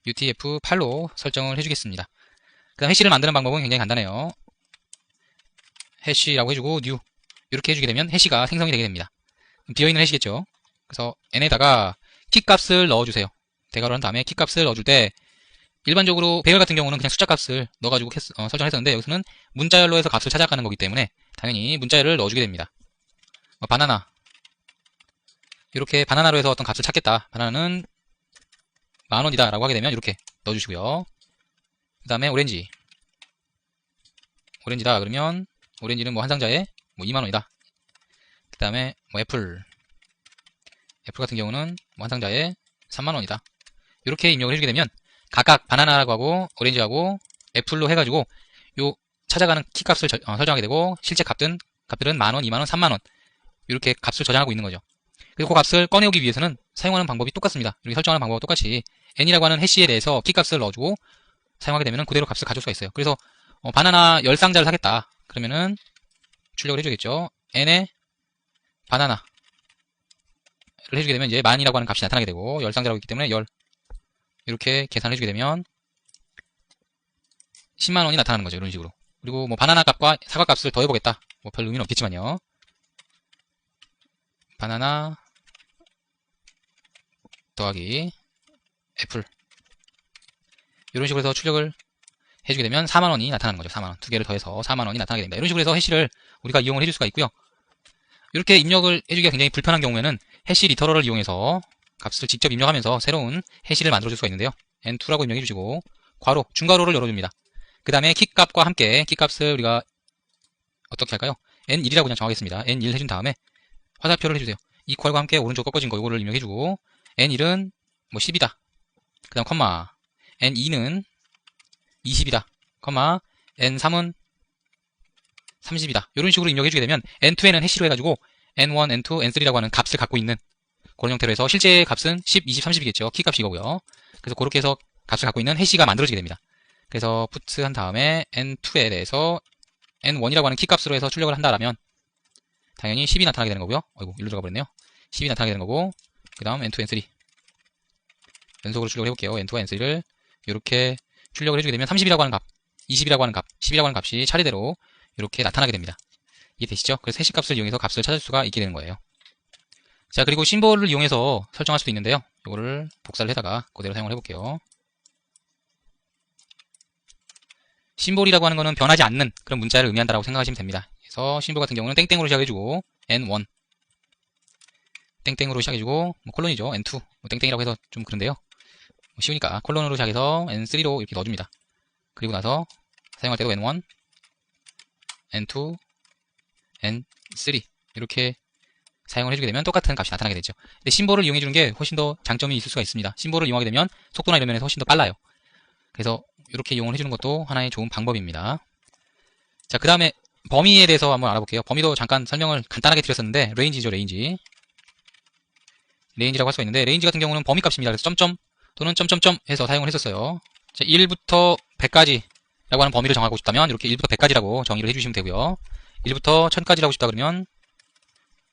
UTF-8로 설정을 해주겠습니다. 그 다음 해시를 만드는 방법은 굉장히 간단해요. 해시라고 해주고 new 이렇게 해주게 되면 해시가 생성이 되게 됩니다. 비어있는 해시겠죠. 그래서 n에다가 키값을 넣어주세요. 대괄호 한 다음에 키값을 넣어줄 때 일반적으로 배열 같은 경우는 그냥 숫자 값을 넣어가지고 설정했었는데 여기서는 문자열로 해서 값을 찾아가는 거기 때문에 당연히 문자열을 넣어주게 됩니다. 바나나 이렇게 바나나로 해서 어떤 값을 찾겠다. 바나나는 10,000원이다 라고 하게 되면 이렇게 넣어주시고요. 그 다음에 오렌지다 그러면 오렌지는 뭐 한 상자에 뭐 20,000원이다. 그 다음에 뭐 애플 같은 경우는 뭐 한 상자에 30,000원이다. 이렇게 입력을 해주게 되면 각각 바나나라고 하고 오렌지하고 애플로 해가지고 요 찾아가는 키값을 설정하게 되고 실제 값들은 10,000원, 20,000원, 30,000원 이렇게 값을 저장하고 있는 거죠. 그리고 그 값을 꺼내오기 위해서는 사용하는 방법이 똑같습니다. 이렇게 설정하는 방법과 똑같이 n이라고 하는 해시에 대해서 키값을 넣어주고 사용하게 되면 그대로 값을 가져올 수가 있어요. 그래서 바나나 10상자를 사겠다. 그러면은 출력을 해주겠죠. n에 바나나를 해주게 되면 이제 만이라고 하는 값이 나타나게 되고 10상자라고 있기 때문에 10 이렇게 계산을 해주게 되면 100,000원이 나타나는 거죠. 이런 식으로. 그리고 뭐 바나나 값과 사과 값을 더해보겠다. 뭐 별 의미는 없겠지만요. 바나나 더하기 애플 이런 식으로 해서 출력을 해주게 되면 40,000원이 나타나는 거죠. 40,000원. 두 개를 더해서 40,000원이 나타나게 됩니다. 이런 식으로 해서 해시를 우리가 이용을 해줄 수가 있고요. 이렇게 입력을 해주기가 굉장히 불편한 경우에는 해시 리터럴을 이용해서 값을 직접 입력하면서 새로운 해시를 만들어줄 수가 있는데요. n2라고 입력해 주시고 괄호, 중괄호를 열어줍니다. 그 다음에 키값과 함께 키값을 우리가 어떻게 할까요? n1이라고 그냥 정하겠습니다. n1 해준 다음에 화살표를 해주세요. 이퀄과 함께 오른쪽 꺾어진 거 이거를 입력해주고 n1은 뭐 10이다. 그 다음 컴마 n2는 20이다. 컴마 n3은 30이다. 이런 식으로 입력해주게 되면 n2에는 해시로 해가지고 n1, n2, n3라고 하는 값을 갖고 있는 그런 형태로 해서 실제 값은 10, 20, 30이겠죠. 키값이 이거고요. 그래서 그렇게 해서 값을 갖고 있는 해시가 만들어지게 됩니다. 그래서 put 한 다음에 n2에 대해서 n1이라고 하는 키값으로 해서 출력을 한다라면 당연히 10이 나타나게 되는 거고요. 아이고 일로 들어가 버렸네요. 10이 나타나게 되는 거고 그 다음 n2, n3 연속으로 출력을 해볼게요. n2와 n3를 이렇게 출력을 해주게 되면 30이라고 하는 값, 20이라고 하는 값, 10이라고 하는 값이 차례대로 이렇게 나타나게 됩니다. 이해되시죠? 그래서 해시값을 이용해서 값을 찾을 수가 있게 되는 거예요. 자, 그리고 심볼을 이용해서 설정할 수도 있는데요. 이거를 복사를 해다가 그대로 사용을 해볼게요. 심볼이라고 하는 거는 변하지 않는 그런 문자를 의미한다라고 생각하시면 됩니다. 그래서 심볼 같은 경우는 땡땡으로 시작해주고 n1 땡땡으로 시작해주고 뭐 콜론이죠. n2 뭐 땡땡이라고 해서 좀 그런데요. 쉬우니까 콜론으로 시작해서 n3로 이렇게 넣어줍니다. 그리고 나서 사용할 때도 n1 n2 n3 이렇게 사용을 해주게 되면 똑같은 값이 나타나게 되죠. 근데 심볼을 이용해주는 게 훨씬 더 장점이 있을 수가 있습니다. 심볼을 이용하게 되면 속도나 이런 면에서 훨씬 더 빨라요. 그래서 이렇게 이용을 해주는 것도 하나의 좋은 방법입니다. 자, 그 다음에 범위에 대해서 한번 알아볼게요. 범위도 잠깐 설명을 간단하게 드렸었는데 레인지죠, 레인지. 레인지라고 할 수가 있는데, 레인지 같은 경우는 범위값입니다. 그래서 점점 또는 점점점 해서 사용을 했었어요. 자, 1부터 100까지 라고 하는 범위를 정하고 싶다면 이렇게 1부터 100까지라고 정의를 해주시면 되고요. 1부터 1000까지라고 싶다 그러면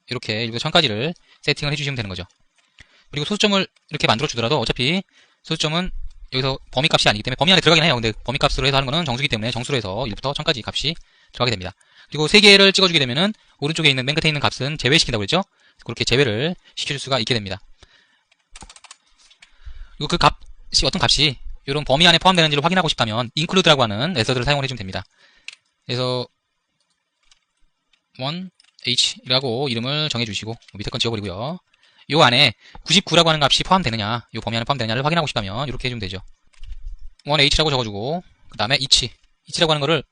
이렇게 1부터 1000까지를 세팅을 해주시면 되는 거죠. 그리고 소수점을 이렇게 만들어 주더라도 어차피 소수점은 여기서 범위값이 아니기 때문에 범위 안에 들어가긴 해요. 근데 범위값으로 해서 하는 거는 정수기 때문에 정수로 해서 1부터 1000까지 값이 들어가게 됩니다. 그리고 3개를 찍어주게 되면은 오른쪽에 있는 맨 끝에 있는 값은 제외시킨다고 그랬죠? 그렇게 제외를 시켜줄 수가 있게 됩니다. 그리고 그 값이 어떤 값이 이런 범위 안에 포함되는지를 확인하고 싶다면 include라고 하는 메서드를 사용을 해주면 됩니다. 그래서 1h라고 이름을 정해주시고 밑에 건 지워버리고요. 요 안에 99라고 하는 값이 포함되느냐, 요 범위 안에 포함되느냐를 확인하고 싶다면 이렇게 해주면 되죠. 1h라고 적어주고 그 다음에 each라고 하는 거를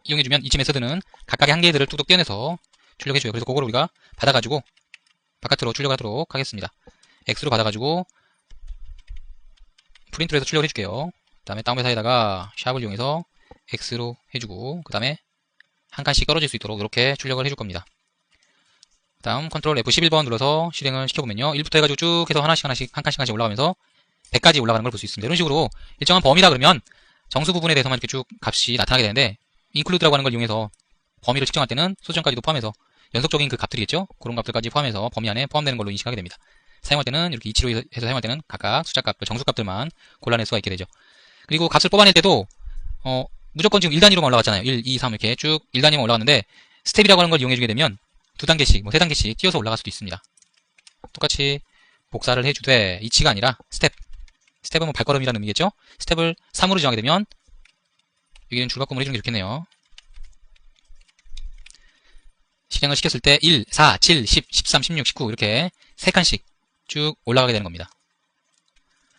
이용해주면 each 메서드는 각각의 한계들을 뚝뚝 떼어내서 출력해줘요. 그래서 그거를 우리가 받아가지고 바깥으로 출력하도록 하겠습니다. x로 받아가지고 프린트로 해서 출력을 해줄게요. 그 다음에 다운배사에다가 샵을 이용해서 x로 해주고 그 다음에 한 칸씩 떨어질 수 있도록 이렇게 출력을 해줄 겁니다. 다음 컨트롤 F11번 눌러서 실행을 시켜보면요. 1부터 해가지고 쭉 해서 하나씩 한 칸씩 올라가면서 100까지 올라가는 걸 볼 수 있습니다. 이런 식으로 일정한 범위다 그러면 정수 부분에 대해서만 이렇게 쭉 값이 나타나게 되는데 include라고 하는 걸 이용해서 범위를 측정할 때는 소수점까지도 포함해서 연속적인 그 값들이겠죠. 그런 값들까지 포함해서 범위 안에 포함되는 걸로 인식하게 됩니다. 사용할 때는 이렇게 이치로 해서 사용할 때는 각각 숫자 값들, 정수 값들만 골라낼 수가 있게 되죠. 그리고 값을 뽑아낼 때도 무조건 지금 1단위로만 올라갔잖아요. 1, 2, 3 이렇게 쭉 1단위만 올라갔는데 스텝이라고 하는 걸 이용해주게 되면 2단계씩, 3단계씩 띄어서 올라갈 수도 있습니다. 똑같이 복사를 해주되 이치가 아니라 스텝은 뭐 발걸음이라는 의미겠죠? 스텝을 3으로 지정하게 되면 여기는 줄바꿈을 해주는 게 좋겠네요. 실행을 시켰을 때 1, 4, 7, 10, 13, 16, 19 이렇게 3칸씩 쭉 올라가게 되는 겁니다.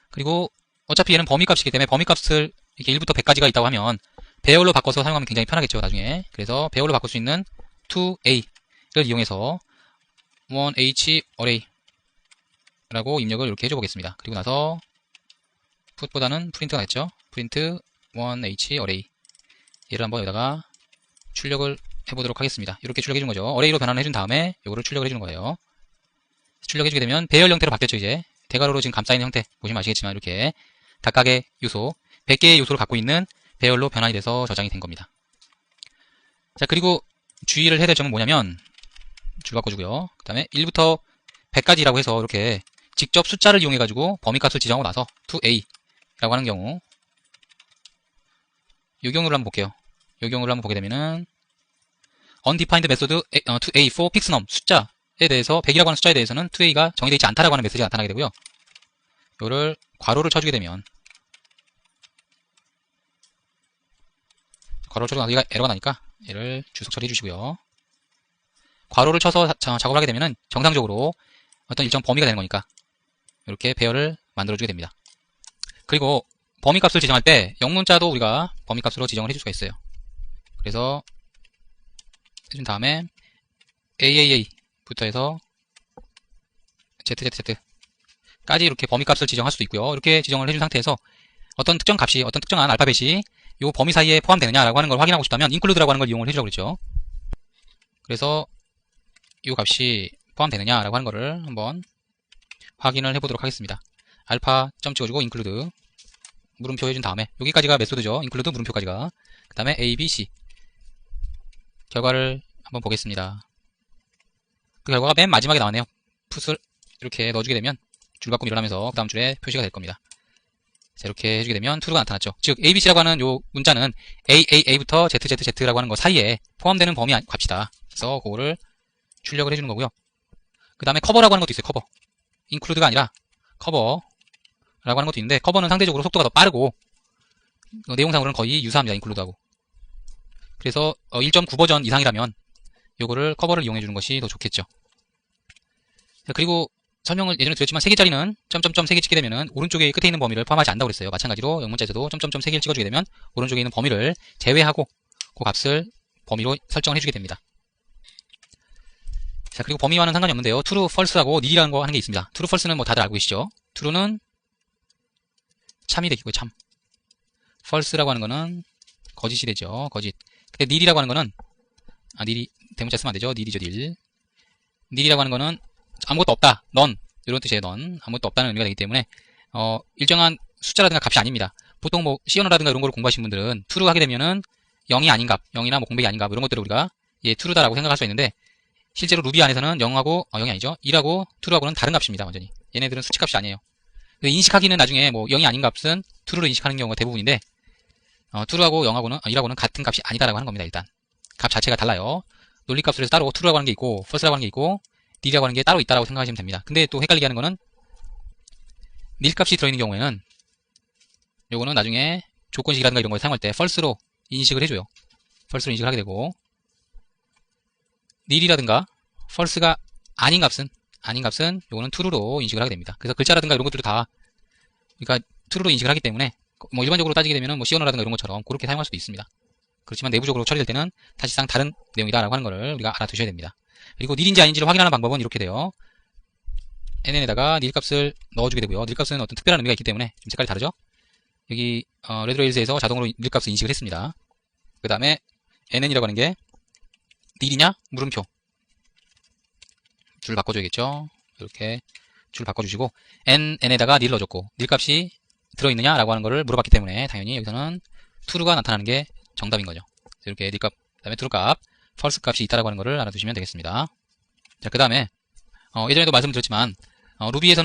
그리고 어차피 얘는 범위값이기 때문에 범위값을 이렇게 1부터 100까지가 있다고 하면 배열로 바꿔서 사용하면 굉장히 편하겠죠, 나중에. 그래서 배열로 바꿀 수 있는 2a를 이용해서 1h array 라고 입력을 이렇게 해줘 보겠습니다. 그리고 나서 put보다는 print가 낫죠. print 1h array 얘를 한번 여기다가 출력을 해보도록 하겠습니다. 이렇게 출력해준 거죠. array로 변환을 해준 다음에 이거를 출력을 해주는 거예요. 출력해주게 되면 배열 형태로 바뀌었죠. 이제 대괄호로 지금 감싸있는 형태 보시면 아시겠지만 이렇게 각각의 요소 100개의 요소를 갖고 있는 배열로 변환이 돼서 저장이 된 겁니다. 자, 그리고 주의를 해야 될 점은 뭐냐면 줄 바꿔주고요. 그 다음에 1부터 100까지라고 해서 이렇게 직접 숫자를 이용해가지고 범위값을 지정하고 나서 2a라고 하는 경우 이 경우를 한번 볼게요. 이 경우를 한번 보게 되면은 undefined method 2a for fixnum 숫자에 대해서 100이라고 하는 숫자에 대해서는 2a가 정의되어 있지 않다라고 하는 메시지가 나타나게 되고요. 이거를 괄호를 쳐주게 되면 괄호를 쳐서 여기가 에러가 나니까 얘를 주석 처리해 주시고요. 괄호를 쳐서 작업을 하게 되면은 정상적으로 어떤 일정 범위가 되는 거니까 이렇게 배열을 만들어주게 됩니다. 그리고 범위값을 지정할 때 영문자도 우리가 범위값으로 지정을 해줄 수가 있어요. 그래서 해준 다음에 AAA부터 해서 ZZZ까지 이렇게 범위값을 지정할 수도 있고요. 이렇게 지정을 해준 상태에서 어떤 특정 값이, 어떤 특정한 알파벳이 이 범위 사이에 포함되느냐라고 하는 걸 확인하고 싶다면 include라고 하는 걸 이용을 해주라고 그랬죠. 그래서 이 값이 포함되느냐라고 하는 거를 한번 확인을 해보도록 하겠습니다. 알파 점 찍어주고 include 물음표 해준 다음에 여기까지가 메소드죠. include 물음표까지가. 그 다음에 A, B, C 결과를 한번 보겠습니다. 그 결과가 맨 마지막에 나왔네요. 풋을 이렇게 넣어주게 되면 줄바꿈이 일어나면서 그 다음 줄에 표시가 될 겁니다. 자, 이렇게 해주게 되면 true가 나타났죠. 즉 ABC라고 하는 요 문자는 AAA부터 ZZZ라고 하는 거 사이에 포함되는 범위 값이다. 그래서 그거를 출력을 해주는 거고요. 그 다음에 커버라고 하는 것도 있어요. 커버. include가 아니라 커버라고 하는 것도 있는데 커버는 상대적으로 속도가 더 빠르고 내용상으로는 거의 유사합니다. include하고. 그래서 1.9 버전 이상이라면 요거를 커버를 이용해 주는 것이 더 좋겠죠. 자, 그리고 설명을 예전에 드렸지만 3개짜리는 점점점 3개 찍게 되면은 오른쪽에 끝에 있는 범위를 포함하지 않는다고 그랬어요. 마찬가지로 영문자에서도 점점점 3개를 찍어주게 되면 오른쪽에 있는 범위를 제외하고 그 값을 범위로 설정을 해주게 됩니다. 자, 그리고 범위와는 상관이 없는데요. true, false하고 nil이라는 거 하는 게 있습니다. true, false는 뭐 다들 알고 계시죠? true는 참이 되겠고요. 참. false라고 하는 거는 거짓이 되죠. 거짓. 근데 nil이라고 하는 거는 nil이 대문자 쓰면 안 되죠. nil이죠. nil. nil이라고 하는 거는 아무것도 없다. none. 이런 뜻의 none, 아무것도 없다는 의미가 되기 때문에 일정한 숫자라든가 값이 아닙니다. 보통 뭐 시언어라든가 이런 걸 공부하신 분들은 true 하게 되면은 0이 아닌 값, 0이나 뭐 공백이 아닌 값 이런 것들을 우리가 true다라고 생각할 수 있는데 실제로 루비 안에서는 0하고 0이 아니죠. 1하고 true하고는 다른 값입니다. 완전히. 얘네들은 수치값이 아니에요. 인식하기는 나중에 뭐 0이 아닌 값은 true로 인식하는 경우가 대부분인데 true하고 1하고는 같은 값이 아니다라고 하는 겁니다. 일단 값 자체가 달라요. 논리값으로 해서 따로 true라고 하는 게 있고 false라고 하는 게 있고 nil이라고 하는 게 따로 있다라고 생각하시면 됩니다. 근데 또 헷갈리게 하는 거는 nil 값이 들어있는 경우에는 요거는 나중에 조건식이라든가 이런 걸 사용할 때 false로 인식을 해줘요. false로 인식을 하게 되고 nil이라든가 false가 아닌 값은 요거는 true로 인식을 하게 됩니다. 그래서 글자라든가 이런 것들도 다 그러니까 true로 인식을 하기 때문에 뭐 일반적으로 따지게 되면은 뭐 시언어라든가 이런 것처럼 그렇게 사용할 수도 있습니다. 그렇지만 내부적으로 처리될 때는 사실상 다른 내용이다라고 하는 거를 우리가 알아두셔야 됩니다. 그리고 nil인지 아닌지를 확인하는 방법은 이렇게 돼요. nn에다가 nil 값을 넣어주게 되고요. nil 값은 어떤 특별한 의미가 있기 때문에 좀 색깔이 다르죠? 여기 레드레일즈에서 자동으로 nil 값을 인식을 했습니다. 그 다음에 nn이라고 하는 게 nil이냐? 물음표. 줄 바꿔줘야겠죠? 이렇게 줄 바꿔주시고 nn에다가 nil 넣어줬고 nil 값이 들어있느냐? 라고 하는 거를 물어봤기 때문에 당연히 여기서는 true가 나타나는 게 정답인 거죠. 이렇게 nil 값, 그 다음에 true 값, false 값이 있다라고 하는 거를 알아두시면 되겠습니다. 자, 그 다음에 예전에도 말씀드렸지만 루비에서는